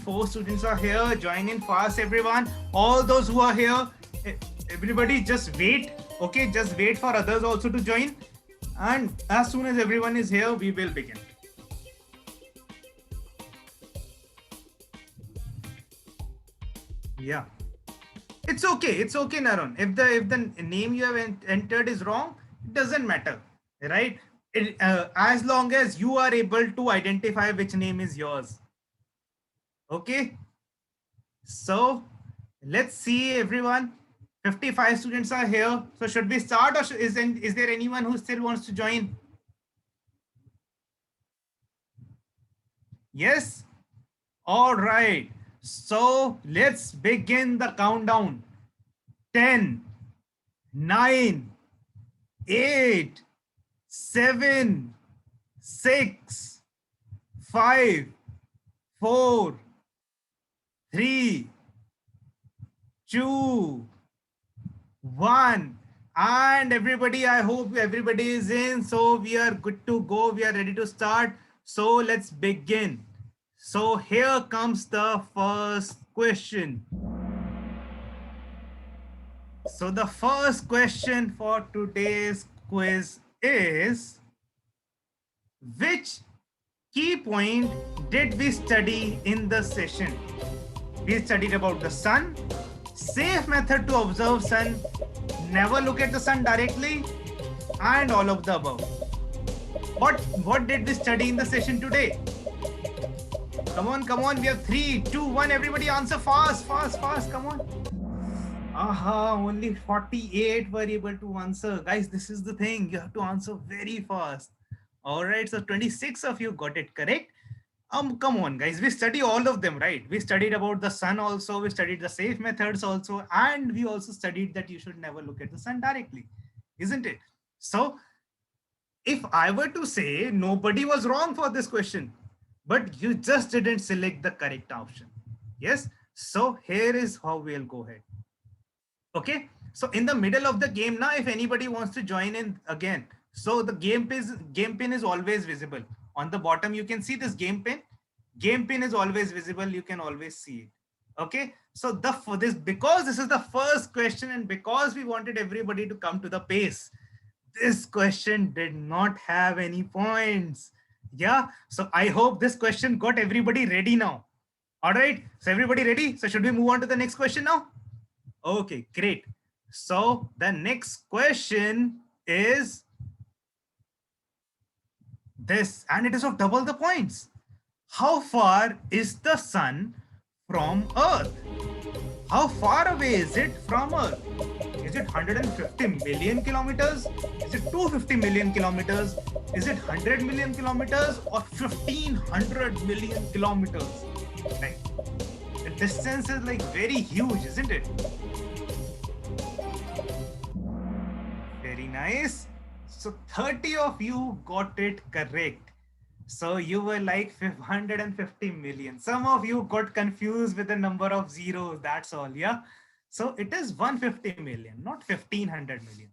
S1: Four students are here. Join in fast, everyone. All those who are here, everybody just wait. Okay, just wait for others also to join. And as soon as everyone is here, we will begin. Yeah. It's okay. It's okay, Narun. If the name you have entered is wrong, it doesn't matter, right? As long as you are able to identify which name is yours. Okay, so let's see, everyone. 55 students are here. So should we start, or is there anyone who still wants to join? Yes. All right. So let's begin the countdown. 10, 9, 8, 7, 6, 5, 4, 3, 2, 1. And everybody, I hope everybody is in. So we are good to go. We are ready to start. So let's begin. So here comes the first question. So the first question for today's quiz is, which key point did we study in the session? We studied about the sun, safe method to observe sun, never look at the sun directly, and all of the above. What did we study in the session today? Come on, come on. We have 3, 2, 1. Everybody answer fast, fast, fast. Come on. Aha, only 48 were able to answer. Guys, this is the thing. You have to answer very fast. All right, so 26 of you got it correct. Come on, guys. We study all of them, right? We studied about the sun also. We studied the safe methods also. And we also studied that you should never look at the sun directly, isn't it? So if I were to say nobody was wrong for this question, but you just didn't select the correct option. Yes. So here is how we'll go ahead. Okay. So in the middle of the game now, if anybody wants to join in again, so the game pin is always visible. On the bottom, you can see this game pin. Game pin is always visible. You can always see it. Okay. So for this, because this is the first question and because we wanted everybody to come to the pace, this question did not have any points. Yeah. So I hope this question got everybody ready now. All right. So everybody ready? So should we move on to the next question now? Okay, great. So the next question is this, and it is of double the points. How far is the sun from Earth? How far away is it from Earth? Is it 150 million kilometers? Is it 250 million kilometers? Is it 100 million kilometers or 1500 million kilometers? Right. The distance is like very huge, isn't it? Very nice. So 30 of you got it correct. So you were like 550 million. Some of you got confused with the number of zeros. That's all. Yeah. So it is 150 million, not 1500 million.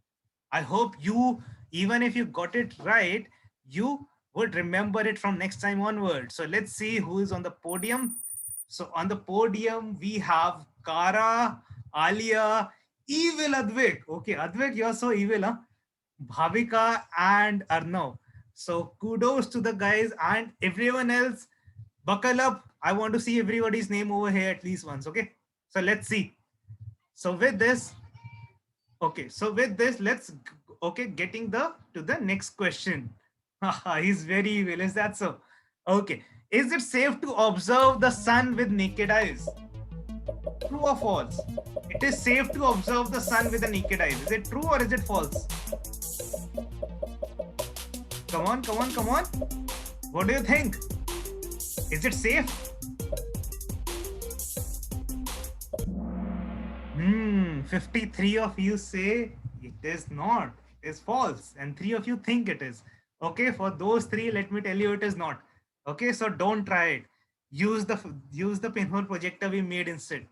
S1: I hope you, even if you got it right, you would remember it from next time onward. So let's see who is on the podium. So on the podium, we have Kara, Alia, evil Advik. Okay, Advik, you're so evil, huh? Bhavika and Arnav. So kudos to the guys and everyone else. Buckle up. I want to see everybody's name over here at least once. Okay. So let's see. So with this, let's getting to the next question. He's very evil. Is that so? Okay. Is it safe to observe the sun with naked eyes? True or false? It is safe to observe the sun with the naked eyes. Is it true or is it false? Come on. What do you think? Is it safe? 53 of you say it is not. It is false. And 3 of you think it is. Okay, for those 3, let me tell you it is not. Okay, so don't try it. Use the pinhole projector we made instead.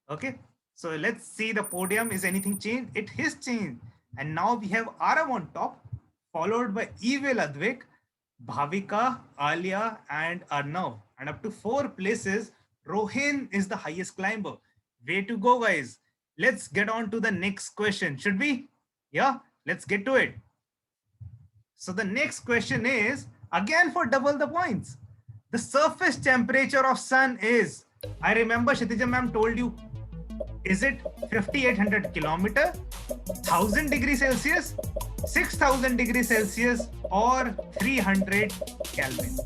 S1: Okay, so let's see the podium. Is anything changed? It is changed. And now we have Arav on top, followed by evil Advik, Bhavika, Alia, and Arnav. And up to 4 places, Rohin is the highest climber. Way to go, guys. Let's get on to the next question. Should we? Yeah, let's get to it. So the next question is, again for double the points. The surface temperature of sun is, I remember Kshitija ma'am told you, is it 5800 kilometer, 1000 degrees Celsius, 6000 degrees Celsius, or 300 Kelvin?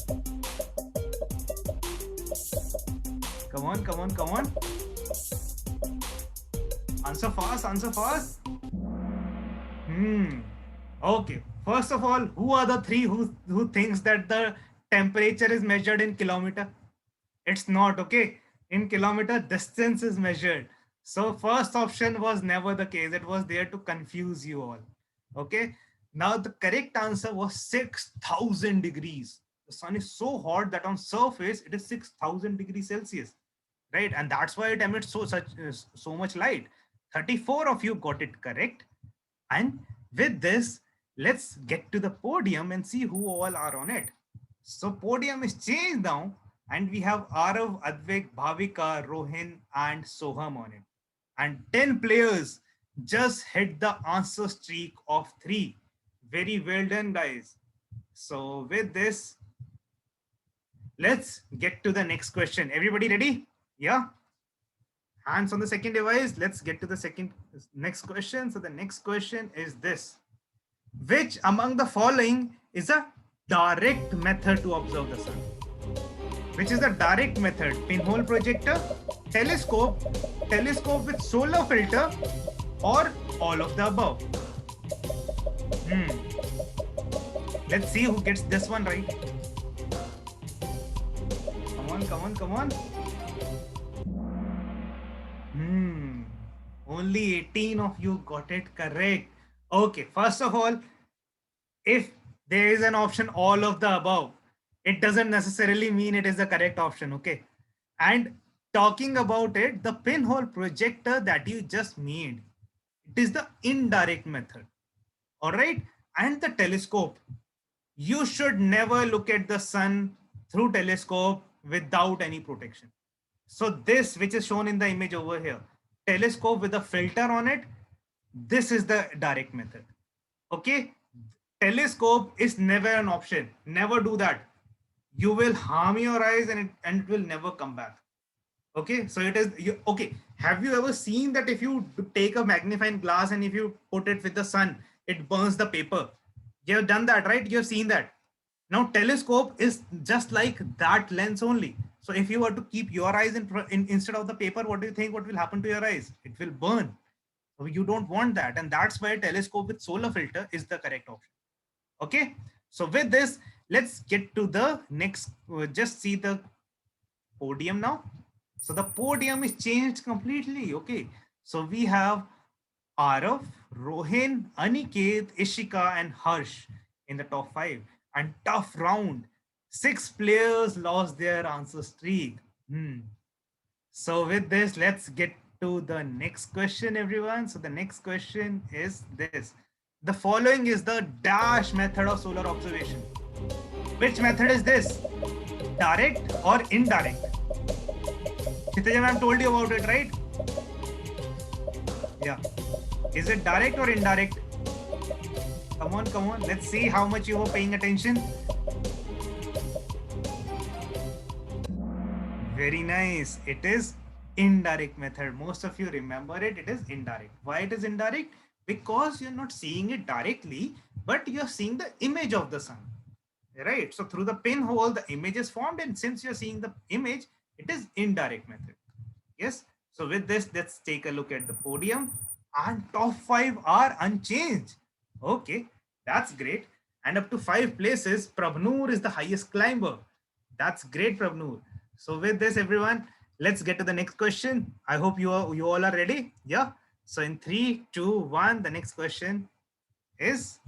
S1: Come on. Answer fast. Okay. First of all, who are the 3 who thinks that the temperature is measured in kilometer? It's not, okay? In kilometer, distance is measured. So first option was never the case. It was there to confuse you all. Okay. Now the correct answer was 6000 degrees. The sun is so hot that on surface it is 6000 degrees Celsius, right? And that's why it emits so much light. 34 of you got it correct. And with this, let's get to the podium and see who all are on it. So podium is changed now, and we have Arav, Advik, Bhavika, Rohin, and Soham on it. And 10 players just hit the answer streak of 3. Very well done, guys. So with this, let's get to the next question. Everybody ready? Yeah. Hands on the second device. Let's get to the next question. So the next question is this. Which among the following is a direct method to observe the sun? Which is the direct method? Pinhole projector, telescope with solar filter, or all of the above? Let's see who gets this one right. Come on. Only 18 of you got it correct. Okay, first of all, if there is an option all of the above, it doesn't necessarily mean it is the correct option. Okay. And talking about it, the pinhole projector that you just made, it is the indirect method. All right. And the telescope, you should never look at the sun through telescope without any protection. So this, which is shown in the image over here, telescope with a filter on it, this is the direct method. Okay. Telescope is never an option. Never do that. You will harm your eyes, and it will never come back. Okay. So it is okay. Have you ever seen that if you take a magnifying glass and if you put it with the sun, it burns the paper? You have done that, right? You have seen that. Now telescope is just like that lens only. So if you were to keep your eyes instead of the paper, what do you think what will happen to your eyes? It will burn. So you don't want that, and that's why telescope with solar filter is the correct option. Okay, so with this, let's get to the next. Just see the podium now. So the podium is changed completely. Okay, so we have Arav, Rohin, Aniket, Ishika, and Harsh in the top 5. And tough round. 6 players lost their answer streak. So with this, let's get to the next question, everyone. So the next question is this. The following is the dash method of solar observation. Which method is this? Direct or indirect? Chitaja ma'am told you about it, right? Yeah. Is it direct or indirect? Come on, come on. Let's see how much you were paying attention. Very nice. It is indirect method. Most of you remember it. It is indirect. Why it is indirect? Because you're not seeing it directly, but you're seeing the image of the sun. Right? So through the pinhole, the image is formed, and since you're seeing the image, it is indirect method. Yes. So with this, let's take a look at the podium. And top 5 are unchanged. Okay, that's great. And up to 5 places, Prabhnur is the highest climber. That's great, Prabhnur. So with this, everyone, let's get to the next question. I hope you all are ready. Yeah. So in 3, 2, 1, the next question is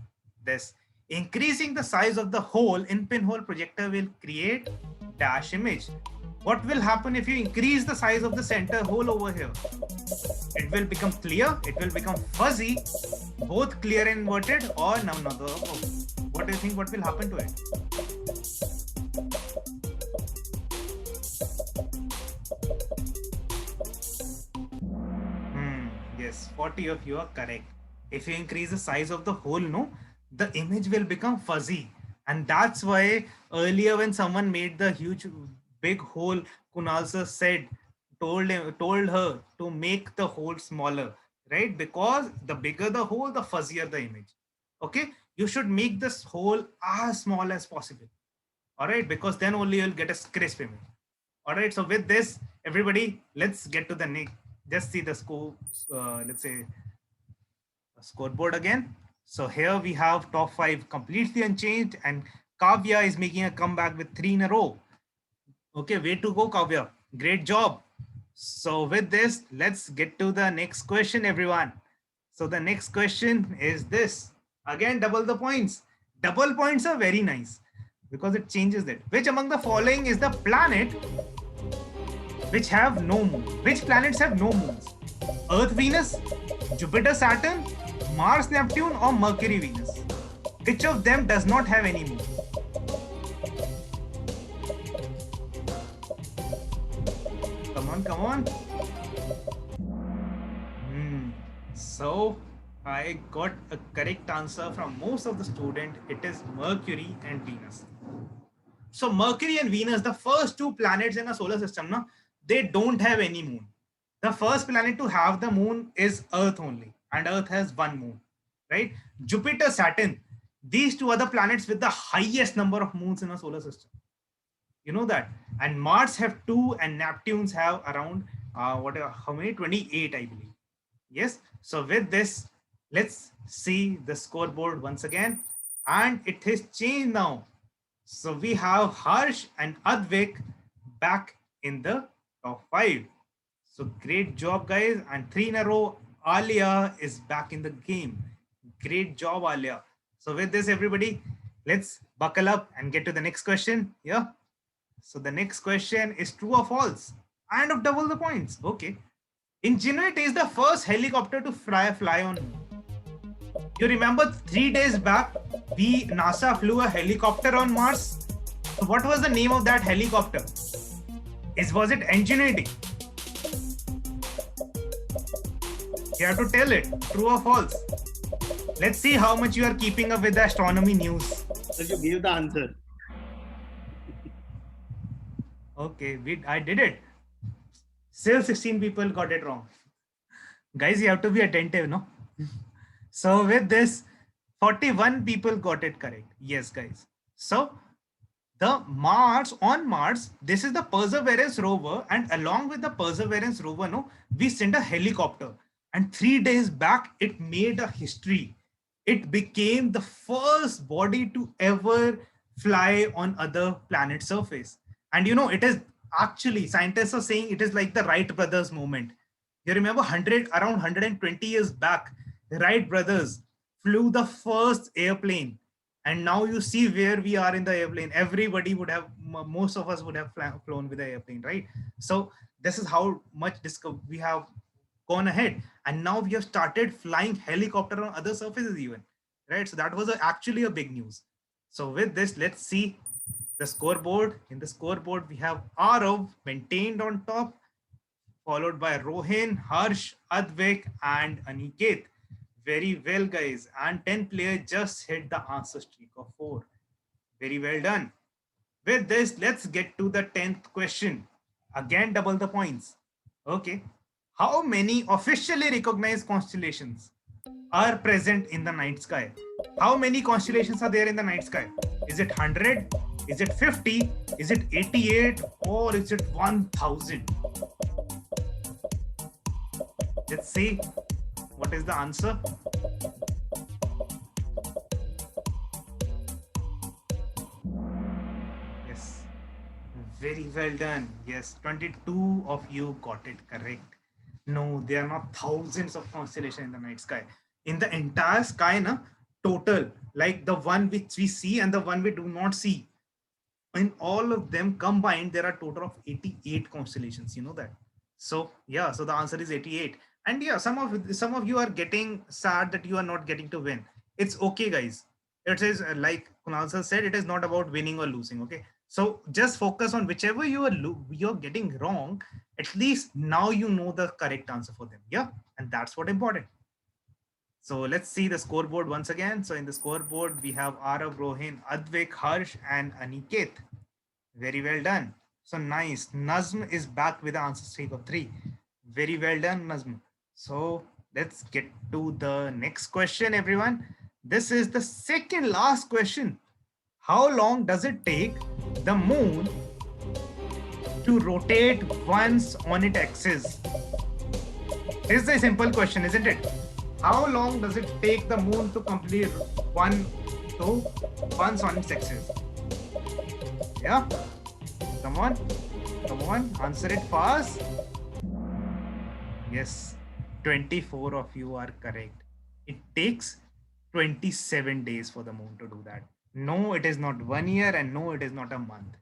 S1: this. Increasing the size of the hole in pinhole projector will create dash image. What will happen if you increase the size of the center hole over here? It will become clear, it will become fuzzy, both clear and inverted, or no. What do you think? What will happen to it? Yes, 40 of you are correct. If you increase the size of the hole, no, the image will become fuzzy. And that's why earlier when someone made the huge big hole, Kunal sir told her to make the hole smaller, right? Because the bigger the hole, the fuzzier the image. Okay, you should make this hole as small as possible. All right, because then only you'll get a crisp image. All right, so with this, everybody, let's get to the next. Just see the score. Let's say a scoreboard again. So here we have top 5 completely unchanged, and Kavya is making a comeback with 3 in a row. Okay, way to go, Kavya. Great job. So with this, let's get to the next question, everyone. So the next question is this. Again, double the points. Double points are very nice because it changes it. Which among the following is the planet which have no moon? Which planets have no moons? Earth, Venus, Jupiter, Saturn, Mars, Neptune, or Mercury, Venus? Which of them does not have any moon? Come on. So I got a correct answer from most of the students. It is Mercury and Venus. So Mercury and Venus, the first 2 planets in a solar system, no, they don't have any moon. The first planet to have the moon is Earth only, and Earth has 1 moon, right? Jupiter, Saturn, these 2 are the planets with the highest number of moons in a solar system. You know that. And Mars have 2, and Neptune's have around how many? 28, I believe. Yes. So with this, let's see the scoreboard once again, and it has changed now. So we have Harsh and Advik back in the top 5. So great job, guys. And 3 in a row, Alia is back in the game. Great job, Alia. So with this, everybody, let's buckle up and get to the next question. Yeah. So the next question is true or false, and of double the points. Okay. Ingenuity is the first helicopter to fly on moon. You remember 3 days back, NASA flew a helicopter on Mars. So what was the name of that helicopter? Was it Ingenuity? You have to tell it, true or false. Let's see how much you are keeping up with the astronomy news.
S3: So you gave the answer.
S1: Okay, I did it. Still 16 people got it wrong. Guys, you have to be attentive, no? So with this, 41 people got it correct. Yes, guys. So on Mars, this is the Perseverance rover, and along with the Perseverance rover, we sent a helicopter. And 3 days back, it made a history. It became the first body to ever fly on other planet surface. And it is actually, scientists are saying it is like the Wright brothers moment. You remember around 120 years back, the Wright brothers flew the first airplane. And now you see where we are in the airplane. Everybody would have, most of us would have flown with the airplane, right? So this is how much we have gone ahead. And now we have started flying helicopter on other surfaces even, right? So that was actually a big news. So with this, let's see the scoreboard. In the scoreboard, we have Arav maintained on top, followed by Rohin, Harsh, Advik, and Aniket. Very well, guys. And 10 players just hit the answer streak of 4. Very well done. With this, let's get to the 10th question. Again, double the points. Okay. How many officially recognized constellations are present in the night sky? How many constellations are there in the night sky? Is it 100? Is it 50? Is it 88? Or is it 1000? Let's see. What is the answer? Yes. Very well done. Yes, 22 of you got it correct. No, there are not thousands of constellations in the night sky. In the entire sky, total, like the one which we see and the one we do not see, in all of them combined, there are a total of 88 constellations. You know that? So yeah, so the answer is 88. And yeah, some of you are getting sad that you are not getting to win. It's okay, guys. It is like Kunal sir said, it is not about winning or losing. Okay, so just focus on whichever you're getting wrong. At least now you know the correct answer for them. Yeah, and that's what important. So let's see the scoreboard once again. So in the scoreboard, we have Arav, Rohin, Advik, Harsh, and Aniket. Very well done. So nice. Nazm is back with the answer streak of 3. Very well done, Nazm. So let's get to the next question, everyone. This is the second last question. How long does it take the moon to rotate once on its axis? This is a simple question, isn't it? How long does it take the moon to complete once on its axis? Yeah? Come on, answer it fast. Yes, 24 of you are correct. It takes 27 days for the moon to do that. No, it is not 1 year, and no, it is not a month.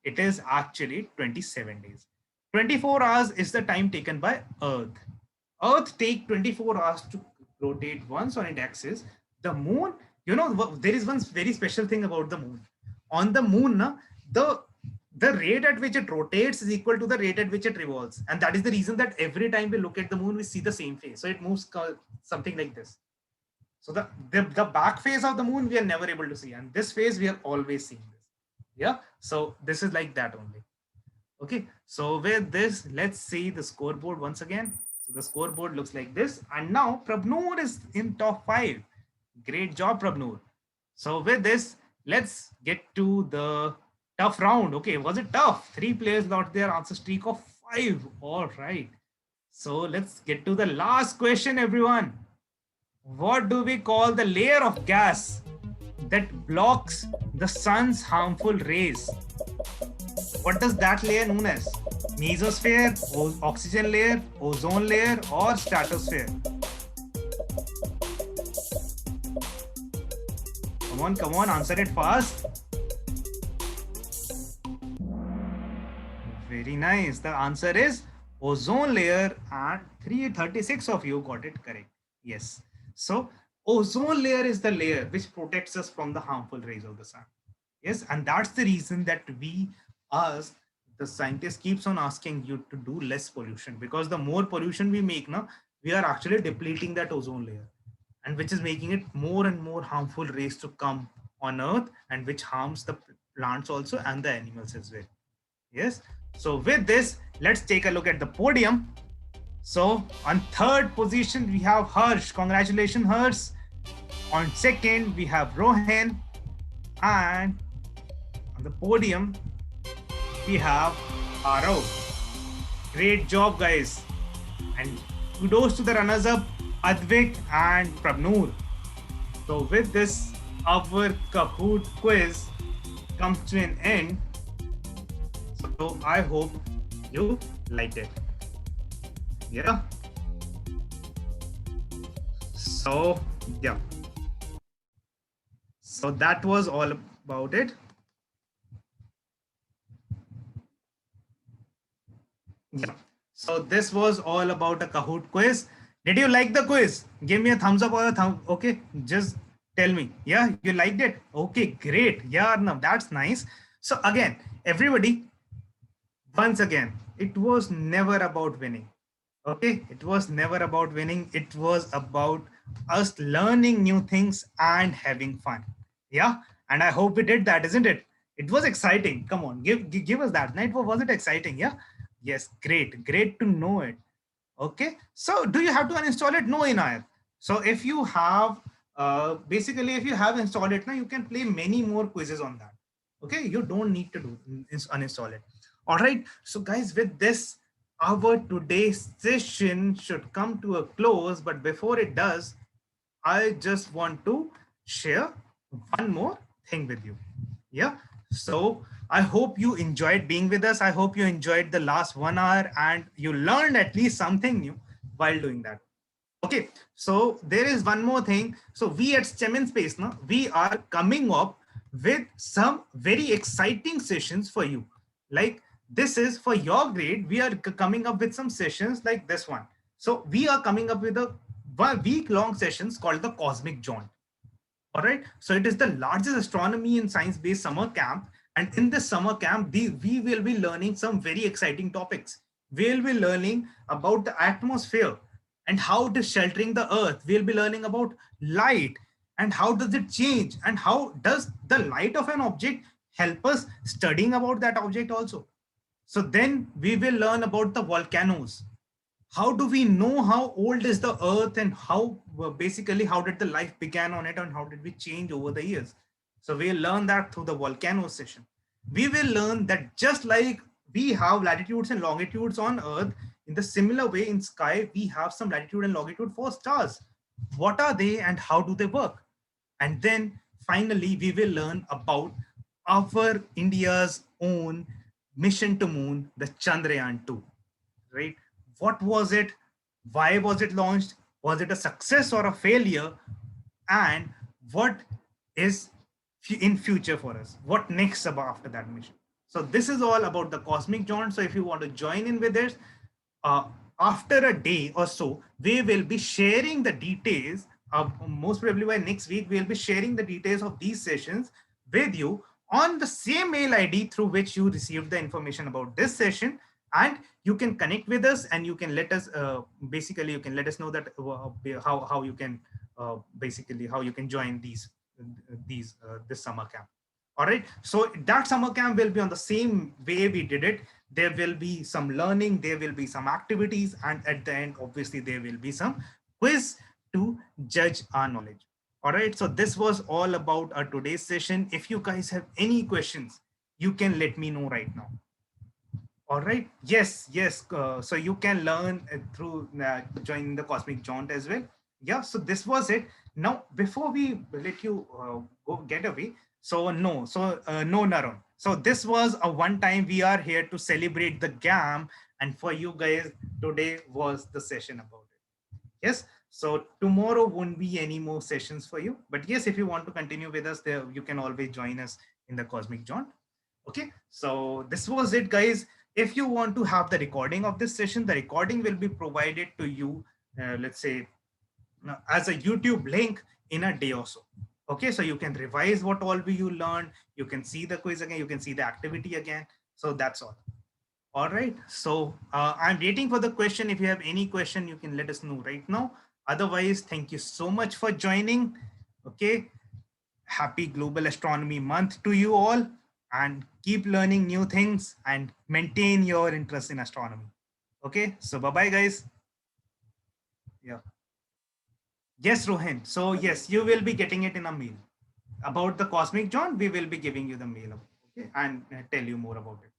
S1: It is actually 27 days. 24 hours is the time taken by Earth. Earth takes 24 hours to rotate once on its axis. The moon, there is one very special thing about the moon. On the moon, the rate at which it rotates is equal to the rate at which it revolves. And that is the reason that every time we look at the moon, we see the same phase. So it moves something like this. So the back phase of the moon, we are never able to see. And this phase, we are always seeing this. Yeah. So this is like that only. Okay. So with this, let's see the scoreboard once again. So the scoreboard looks like this. And now Prabnoor is in top 5. Great job, Prabnoor. So with this, let's get to the tough round. Okay, was it tough? 3 players got their answer streak of 5. All right. So let's get to the last question, everyone. What do we call the layer of gas that blocks the sun's harmful rays? What does that layer known as? Mesosphere, oxygen layer, ozone layer, or stratosphere? come on, answer it fast. Very nice. The answer is ozone layer, and 336 of you got it correct. Yes. So ozone layer is the layer which protects us from the harmful rays of the sun. Yes, and that's the reason that we, us, the scientist keeps on asking you to do less pollution, because the more pollution we make now, we are actually depleting that ozone layer, and which is making it more and more harmful rays to come on earth, and which harms the plants also and the animals as well. Yes. So with this, let's take a look at the podium. So on third position, we have Harsh. Congratulations, Harsh. On second, we have Rohan. And on the podium, we have Arav. Great job, guys. And kudos to the runners-up, Advik and Prabnoor. So with this, our Kahoot quiz comes to an end. So I hope you liked it. Yeah. So yeah. So that was all about it. Yeah. So this was all about a Kahoot quiz. Did you like the quiz? Give me a thumbs up or a thumb. Okay, just tell me. Yeah, you liked it. Okay, great. Yeah, no, that's nice. So again, everybody, once again, it was never about winning. Okay, it was never about winning. It was about us learning new things and having fun. Yeah, and I hope we did that, isn't it? It was exciting. Come on, give us that. Night, was it exciting? Yeah. Yes, great to know it. Okay, so do you have to uninstall it? No, Inayat. So if you have, basically, if you have installed it now, you can play many more quizzes on that. Okay, you don't need to uninstall it. All right. So guys, with this, our today's session should come to a close. But before it does, I just want to share one more thing with you. Yeah. So I hope you enjoyed being with us. I hope you enjoyed the last 1 hour and you learned at least something new while doing that. Okay. So there is one more thing. So we at STEM in Space, now we are coming up with some very exciting sessions for you. Like this is for your grade. We are coming up with some sessions like this one. So we are coming up with a 1 week long sessions called the Cosmic Jaunt. All right. So it is the largest astronomy and science based summer camp. And in this summer camp, we will be learning some very exciting topics. We'll be learning about the atmosphere and how it is sheltering the earth. We'll be learning about light and how does it change, and how does the light of an object help us studying about that object also. So then we will learn about the volcanoes. How do we know how old is the earth, and how basically how did the life began on it, and how did we change over the years. So we'll learn that through the volcano session. We will learn that just like we have latitudes and longitudes on earth, in the similar way in sky we have some latitude and longitude for stars. What are they and how do they work? And then finally we will learn about our India's own mission to moon, the Chandrayaan 2, right? What was it? Why was it launched? Was it a success or a failure? And what is in future for us? What next after that mission? So this is all about the Cosmic Jaunt. So if you want to join in with this, after a day or so, we will be sharing the details. Most probably by next week, we'll be sharing the details of these sessions with you on the same mail ID through which you received the information about this session. And you can connect with us, and you can let us basically you can let us know that how you can basically how you can join this summer camp. All right. So that summer camp will be on the same way we did it. There will be some learning, there will be some activities, and at the end, obviously, there will be some quiz to judge our knowledge. All right. So this was all about our today's session. If you guys have any questions, you can let me know right now. All right. Yes. So you can learn through joining the Cosmic Jaunt as well. Yeah. So this was it. Now, before we let you go get away, no, Narun. So this was a one time. We are here to celebrate the GAM, and for you guys, today was the session about it. Yes. So tomorrow won't be any more sessions for you. But yes, if you want to continue with us there, you can always join us in the Cosmic Jaunt. Okay, so this was it, guys. If you want to have the recording of this session, the recording will be provided to you, let's say, as a YouTube link in a day or so. Okay, so you can revise what all you learned. You can see the quiz again. You can see the activity again. So that's all. All right. So I'm waiting for the question. If you have any question, you can let us know right now. Otherwise, thank you so much for joining. Okay. Happy Global Astronomy Month to you all, and keep learning new things and maintain your interest in astronomy. Okay. So bye-bye, guys. Yeah. Yes, Rohin. So yes, you will be getting it in a mail. About the Cosmic Jaunt, we will be giving you the mail, okay, and tell you more about it.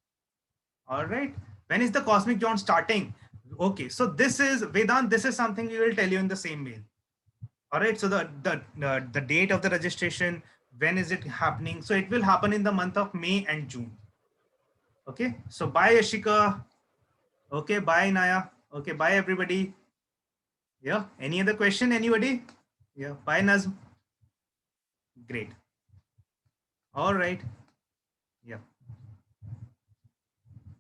S1: All right. When is the Cosmic Jaunt starting? Okay, so this is Vedant. This is something we will tell you in the same mail. All right. So the date of the registration, when is it happening? So it will happen in the month of May and June. Okay. So bye, Ashika. Okay. Bye, Naya. Okay. Bye, everybody. Yeah. Any other question? Anybody? Yeah. Bye, Nazm. Great. All right. Yeah.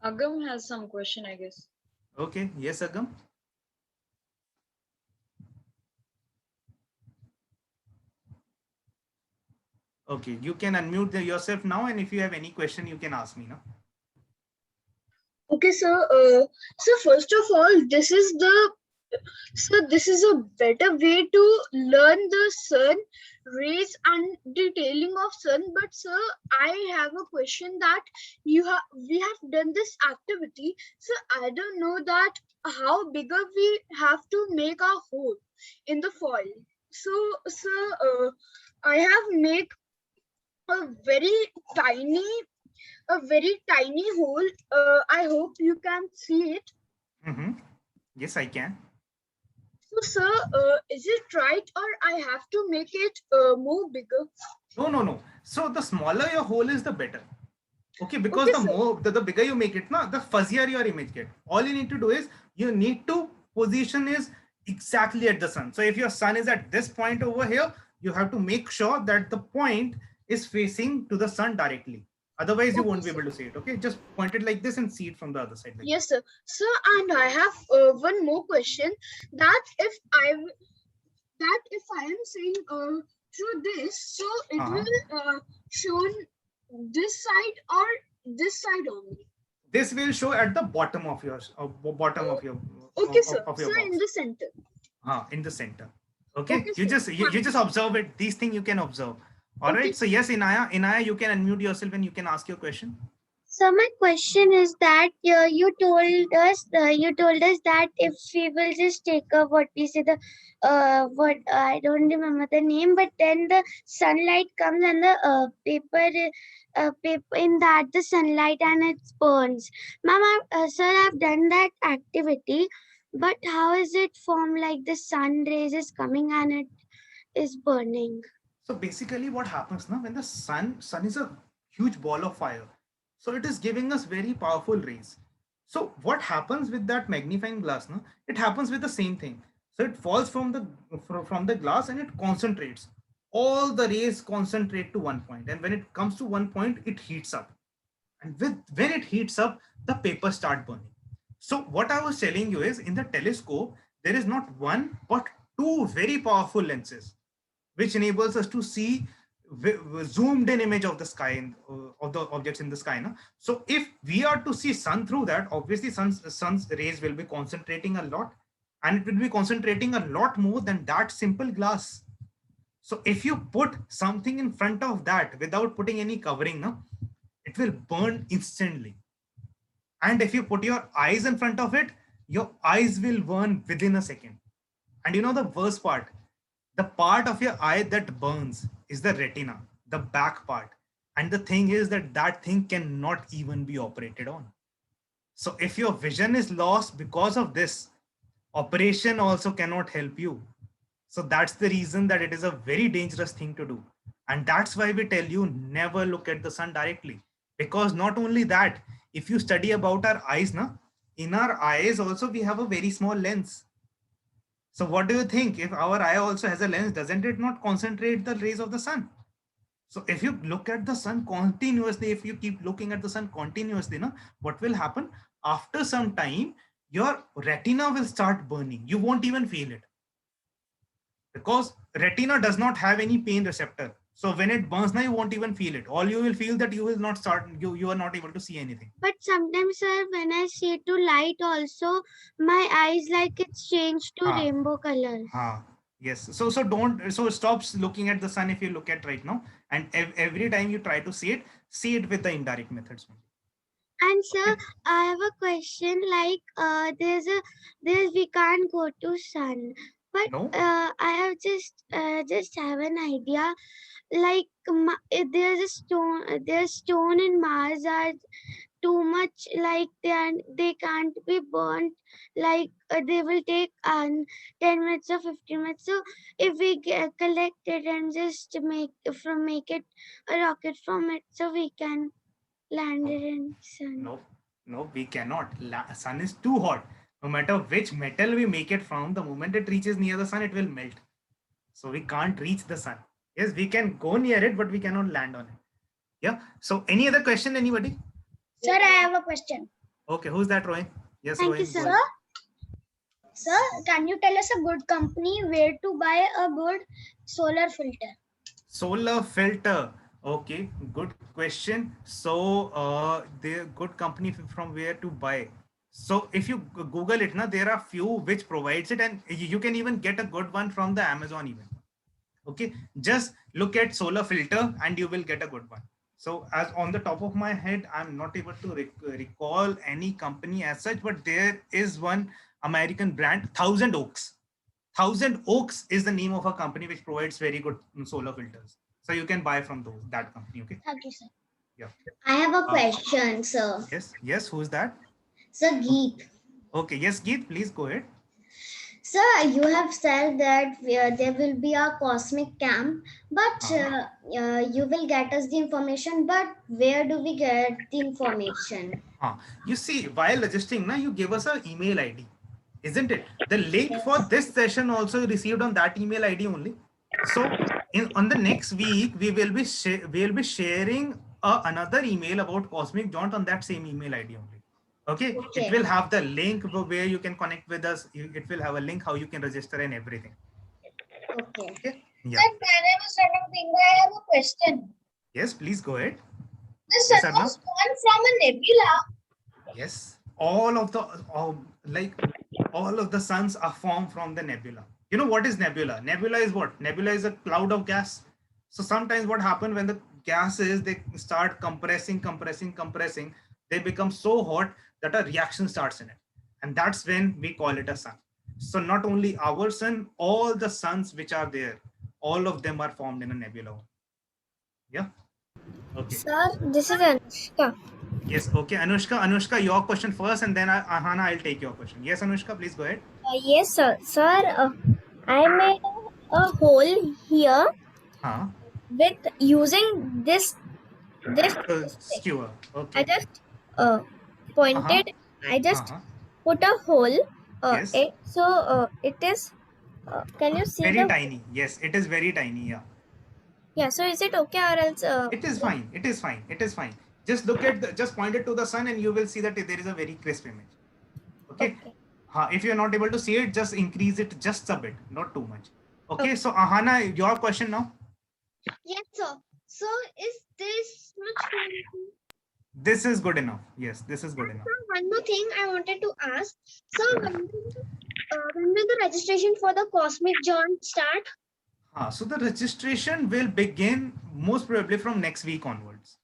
S2: Agam has some question, I guess.
S1: Okay. Yes, Agam. Okay, you can unmute yourself now, and if you have any question, you can ask me now.
S5: Okay, so first of all, this is a better way to learn the sun rays and detailing of sun. But sir, I have a question that we have done this activity, so I don't know that how bigger we have to make our hole in the foil. So I have made a tiny very tiny hole. I hope you can see it.
S1: Yes, I can.
S5: So, sir, is it right, or I have to make it more bigger?
S1: No. So the smaller your hole is, the better. Okay, because the bigger you make it, the fuzzier your image get. All you need to do is you need to position is exactly at the sun. So if your sun is at this point over here, you have to make sure that the point is facing to the sun directly. Otherwise, you won't be able to see it. Okay, just point it like this and see it from the other side. Like
S5: yes, sir. Sir, and I have one more question. That if I am saying through this, so it will show this side or this side only.
S1: This will show at the bottom of your
S5: Okay, sir. So in the center.
S1: In the center. Okay, you just observe it. These things you can observe. All right. So yes, Inaya, you can unmute yourself and you can ask your question.
S6: So my question is that you told us that if we will just take what we say what I don't remember the name, but then the sunlight comes and the paper in that the sunlight and it burns. Ma'am, sir, I've done that activity, but how is it formed? Like the sun rays is coming and it is burning.
S1: So basically, what happens now when the sun is a huge ball of fire. So it is giving us very powerful rays. So what happens with that magnifying glass? No, it happens with the same thing. So it falls from the glass and it concentrates. All the rays concentrate to one point, and when it comes to one point, it heats up. And when it heats up, the paper start burning. So what I was telling you is, in the telescope, there is not one but two very powerful lenses, which enables us to see zoomed in image of the sky of the objects in the sky. No? So if we are to see sun through that, obviously sun's rays will be concentrating a lot, and it will be concentrating a lot more than that simple glass. So if you put something in front of that without putting any covering, no, it will burn instantly. And if you put your eyes in front of it, your eyes will burn within a second. And you know the worst part, the part of your eye that burns is the retina, the back part. And the thing is that thing cannot even be operated on. So if your vision is lost because of this, operation also cannot help you. So that's the reason that it is a very dangerous thing to do. And that's why we tell you never look at the sun directly. Because not only that, if you study about our eyes, in our eyes also we have a very small lens. So what do you think? If our eye also has a lens, doesn't it not concentrate the rays of the sun? So if you look at the sun continuously, if you keep looking at the sun continuously, no, what will happen? After some time, your retina will start burning. You won't even feel it, because retina does not have any pain receptor. So when it burns now, you won't even feel it. All you will feel that you will not start, you are not able to see anything.
S6: But sometimes, sir, when I see to light also, my eyes like it's changed to
S1: Ah.
S6: rainbow colors.
S1: Yes. So don't, so stop looking at the sun if you look at right now. And every time you try to see it with the indirect methods.
S6: And sir, I have a question. Like, we can't go to sun, but
S1: No?
S6: I have just have an idea. Like, there's stone in Mars are too much. Like they can't be burnt. Like they will take 10 minutes or 15 minutes. So if we collect it and just make it a rocket from it, so we can land it in sun.
S1: No, we cannot. Sun is too hot. No matter which metal we make it from, the moment it reaches near the sun, it will melt. So we can't reach the sun. Yes, we can go near it, but we cannot land on it. Yeah. So any other question, anybody?
S7: Sir, I have a question.
S1: Okay, who's that, Rohin? Yes,
S6: Thank
S1: Rohin.
S6: you, sir.
S1: go ahead.
S7: Sir, can you tell us a good company where to buy a good solar filter?
S1: Solar filter. Okay, good question. So the good company from where to buy. So if you Google it, now there are few which provides it, and you can even get a good one from the Amazon even. Okay, just look at solar filter and you will get a good one. So as on the top of my head, I'm not able to recall any company as such, but there is one American brand, Thousand Oaks. Thousand Oaks is the name of a company which provides very good solar filters. So you can buy from that company. Okay.
S7: Thank you, sir.
S1: Yeah.
S7: I have a question, sir.
S1: Yes. Who's that?
S7: Sir, Geet.
S1: Okay. Yes, Geet, please go ahead.
S7: Sir, you have said that there will be a cosmic camp, but you will get us the information. But where do we get the information?
S1: You see, while registering, now you give us an email ID, isn't it? The link for this session also received on that email ID only. So on the next week, we will be sharing another email about Cosmic Jaunt on that same email ID only. Okay. It will have the link where you can connect with us. It will have a link how you can register and everything.
S7: Okay.
S1: Yeah.
S7: Sir, my name is Ranam Pinga. I have a question.
S1: Yes, please go ahead.
S7: The sun was born from a nebula.
S1: Yes, all of the suns are formed from the nebula. You know what is nebula? Nebula is what? Nebula is a cloud of gas. So sometimes what happens when the gases, they start compressing, they become so hot that a reaction starts in it. And that's when we call it a sun. So not only our sun, all the suns which are there, all of them are formed in a nebula. Yeah. Okay.
S7: Sir, this is Anushka.
S1: Yes. Okay. Anushka, your question first, and then Ahana, I'll take your question. Yes, Anushka, please go ahead.
S7: Yes, sir. Sir, I made a hole here with using this
S1: skewer. Okay.
S7: I just pointed. I just put a hole.
S1: Yes.
S7: It is. Can you see
S1: very tiny? Yes, it is very tiny. Yeah.
S7: Yeah. So is it okay or else?
S1: It is fine. It is fine. It is fine. Just look at just point it to the sun, and you will see that there is a very crisp image. Okay. If you are not able to see it, just increase it just a bit, not too much. Okay. So Ahana, your question now.
S5: Yes, sir. So is this much?
S1: This is good enough. Yes, this is good enough.
S5: One more thing I wanted to ask. So when will the registration for the Cosmic Jaunt start?
S1: So the registration will begin most probably from next week onwards.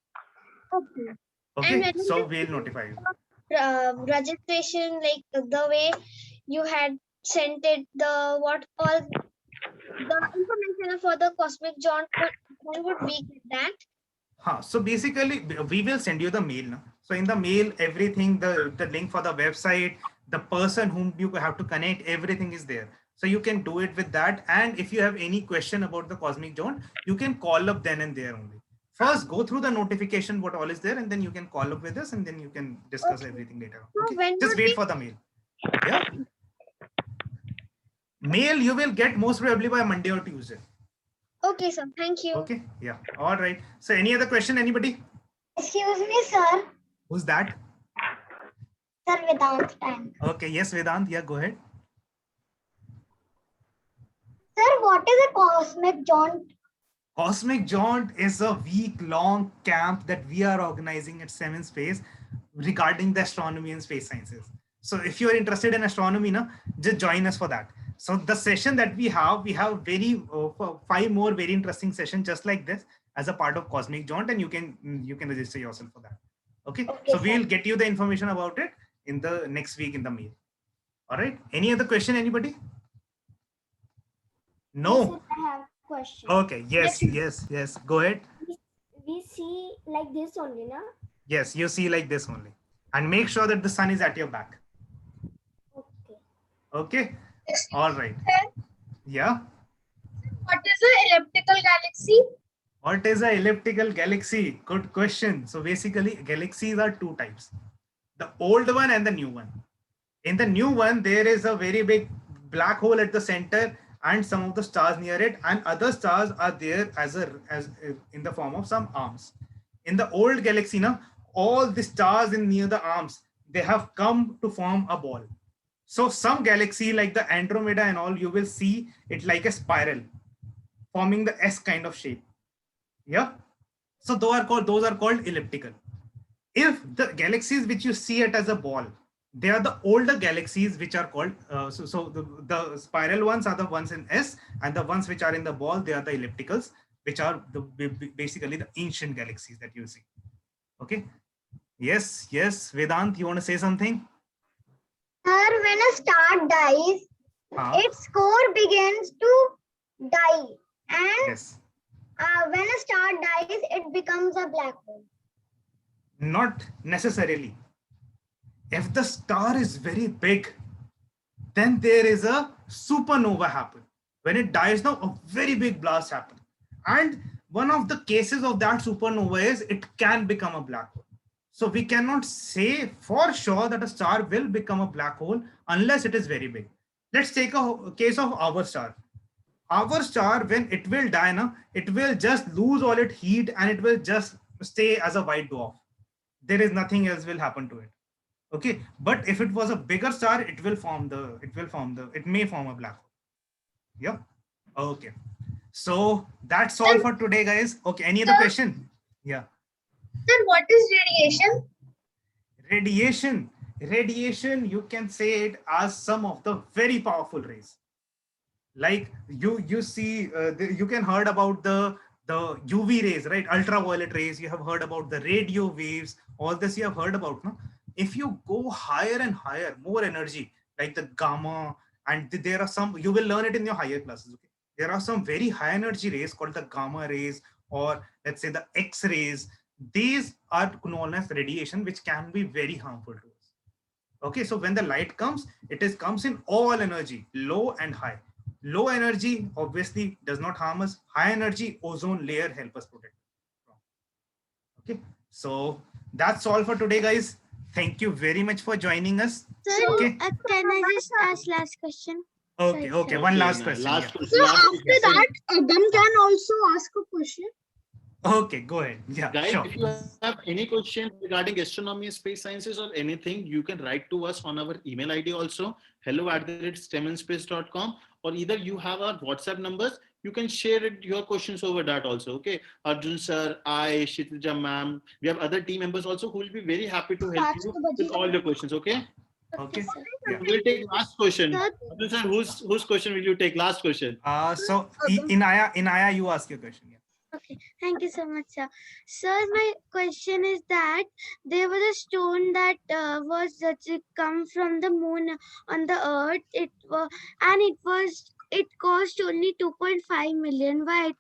S5: Okay.
S1: Okay. So we'll notify you.
S5: Registration, like the way you had sent it, the information for the Cosmic Jaunt, when would we get that?
S1: So basically, we will send you the mail now. So in the mail, everything, the link for the website, the person whom you have to connect, everything is there. So you can do it with that. And if you have any question about the Cosmic Jaunt, you can call up then and there only. First, go through the notification, what all is there, and then you can call up with us, and then you can discuss everything later. Okay? Just wait for the mail. Yeah. Mail you will get most probably by Monday or Tuesday.
S5: Okay, sir. Thank you.
S1: Okay, yeah, all right. So any other question, anybody?
S7: Excuse me, sir.
S1: Who's that?
S7: Sir, Vedant time.
S1: Okay, yes, Vedant, yeah, go ahead.
S7: Sir, what is a cosmic jaunt?
S1: Cosmic Jaunt is a week-long camp that we are organizing at Seven Space regarding the astronomy and space sciences. So if you are interested in astronomy, na, just join us for that. So the session that we have very 5 more very interesting sessions just like this as a part of Cosmic Jaunt, and you can register yourself for that. Okay,
S7: Okay,
S1: so
S7: sir.
S1: we'll get you the information about it in the next week in the mail. All right. Any other question, anybody? No.
S8: I have a question.
S1: Okay. Yes. Go ahead.
S8: We see like this only, na?
S1: Yes, you see like this only. And make sure that the sun is at your back.
S8: Okay.
S1: Okay. All right. Yeah.
S5: What is an elliptical galaxy?
S1: What is an elliptical galaxy? Good question. So basically, galaxies are 2 types, the old one and the new one. In the new one, there is a very big black hole at the center and some of the stars near it, and other stars are there as in the form of some arms. In the old galaxy, now all the stars in near the arms, they have come to form a ball. So some galaxy like the Andromeda and all, you will see it like a spiral forming the S kind of shape. Yeah. So those are called elliptical. If the galaxies which you see it as a ball, they are the older galaxies which are called the spiral ones are the ones in S, and the ones which are in the ball, they are the ellipticals, which are basically the ancient galaxies that you see. Okay. Yes. Vedant, you want to say something?
S7: Sir, when a star dies, its core begins to die. And
S1: Yes.
S7: when a star dies, it becomes a black hole.
S1: Not necessarily. If the star is very big, then there is a supernova happen. When it dies now, a very big blast happens. And one of the cases of that supernova is it can become a black hole. So we cannot say for sure that a star will become a black hole unless it is very big. Let's take a case of our star. Our star, when it will die now, it will just lose all its heat and it will just stay as a white dwarf. There is nothing else will happen to it. Okay, but if it was a bigger star, it may form a black hole. Yeah. Okay. So that's all for today, guys. Okay. Any other question? Yeah.
S5: Then what is radiation?
S1: Radiation, you can say it as some of the very powerful rays. Like you see, you can heard about the UV rays, right? Ultraviolet rays. You have heard about the radio waves. All this you have heard about, no? If you go higher and higher, more energy, like the gamma, and there are some, you will learn it in your higher classes. Okay, there are some very high energy rays called the gamma rays, or let's say the X rays. These are known as radiation, which can be very harmful to us. Okay, so when the light comes, comes in all energy, low and high. Low energy obviously does not harm us. High energy, ozone layer help us protect. Okay, so that's all for today, guys. Thank you very much for joining us.
S6: Sir,
S1: Okay.
S6: can I just ask last question?
S1: Okay.
S6: Sorry.
S1: One last question.
S3: Last
S1: yeah.
S3: question.
S5: So
S3: last
S5: after
S3: question.
S5: that, Adam can also ask a question.
S1: Okay, go ahead. Yeah,
S3: Guys,
S1: sure.
S3: if you have any questions regarding astronomy and space sciences or anything, you can write to us on our email ID also, hello@stemandspace.com, or either you have our WhatsApp numbers, you can share your questions over that also. Okay, Arjun sir, I, Kshitija ma'am, we have other team members also who will be very happy to help you with all your questions. Okay,
S1: Okay.
S6: sir.
S1: Yeah.
S3: we'll take last question.
S6: Sir.
S3: Arjun sir, whose question will you take? Last question.
S1: So Inaya, you ask your question. Yeah.
S6: Okay, thank you so much, sir. Sir, my question is that there was a stone that come from the moon on the earth. It cost only 2.5 million. Why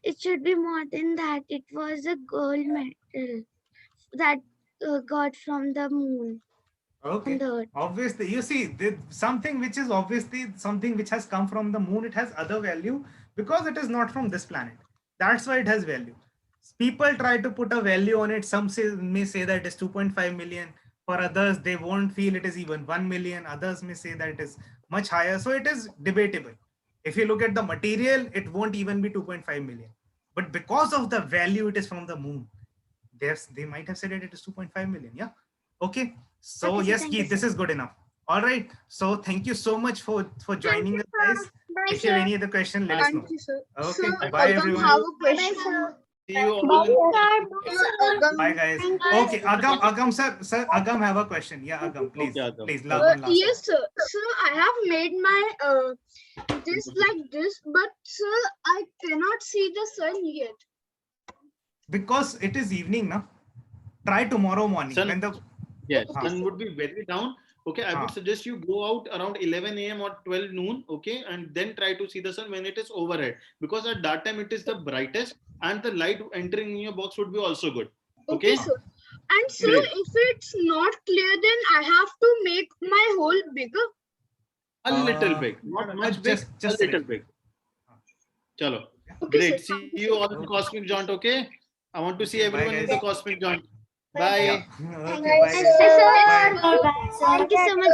S6: it should be more than that? It was a gold medal that got from the moon
S1: Okay.
S6: on the earth.
S1: Obviously, you see, something which is obviously something which has come from the moon, it has other value because it is not from this planet. That's why it has value. People try to put a value on it. Some may say that it is 2.5 million. For others, they won't feel it is even 1 million. Others may say that it is much higher. So it is debatable. If you look at the material, it won't even be 2.5 million. But because of the value it is from the moon, they might have said it is 2.5 million. Yeah. Okay. So
S6: Okay, sir,
S1: yes,
S6: thank you,
S1: Keith, this
S6: sir.
S1: is good enough. All right. So thank you so much for joining us, guys.
S6: Bye,
S1: If you have
S6: sir.
S1: any other question, let us know.
S5: Thank you, sir.
S1: Okay.
S5: Sir,
S1: Bye,
S5: Agam
S1: everyone.
S5: have a
S6: Bye,
S5: question.
S3: See you all.
S1: Bye, guys.
S6: Thank you.
S1: Okay, Agam, sir, Agam have a question. Yeah, Agam, please,
S3: Okay, Agam.
S1: please, one last.
S5: Yes, sir. Sir, I have made my this like this, but sir, I cannot see the sun yet.
S1: Because it is evening, now. Try tomorrow morning
S3: Sun-
S1: when the
S3: Yes,
S1: Okay,
S3: sun would be very down. Okay, I would suggest you go out around 11 a.m. or 12 noon. Okay, and then try to see the sun when it is overhead, because at that time it is the brightest and the light entering in your box would be also good.
S5: Okay,
S3: Okay,
S5: sir. And sir,
S3: Great.
S5: if it's not clear, then I have to make my hole bigger.
S3: a little
S1: Uh,
S3: big, not
S1: no,
S3: much
S1: no,
S3: big,
S1: just
S3: a little
S1: right.
S3: big. Chalo.
S5: Okay,
S3: Great.
S5: sir.
S3: See you all in the cosmic jaunt. Okay, I want to see
S1: Okay, bye,
S3: everyone in
S1: guys.
S3: the cosmic jaunt.
S6: Bye.
S3: Bye.
S1: Yeah. Okay, bye,
S6: Bye,
S1: guys.
S6: sir.
S1: Bye.
S6: Bye, sir. Thank you so much.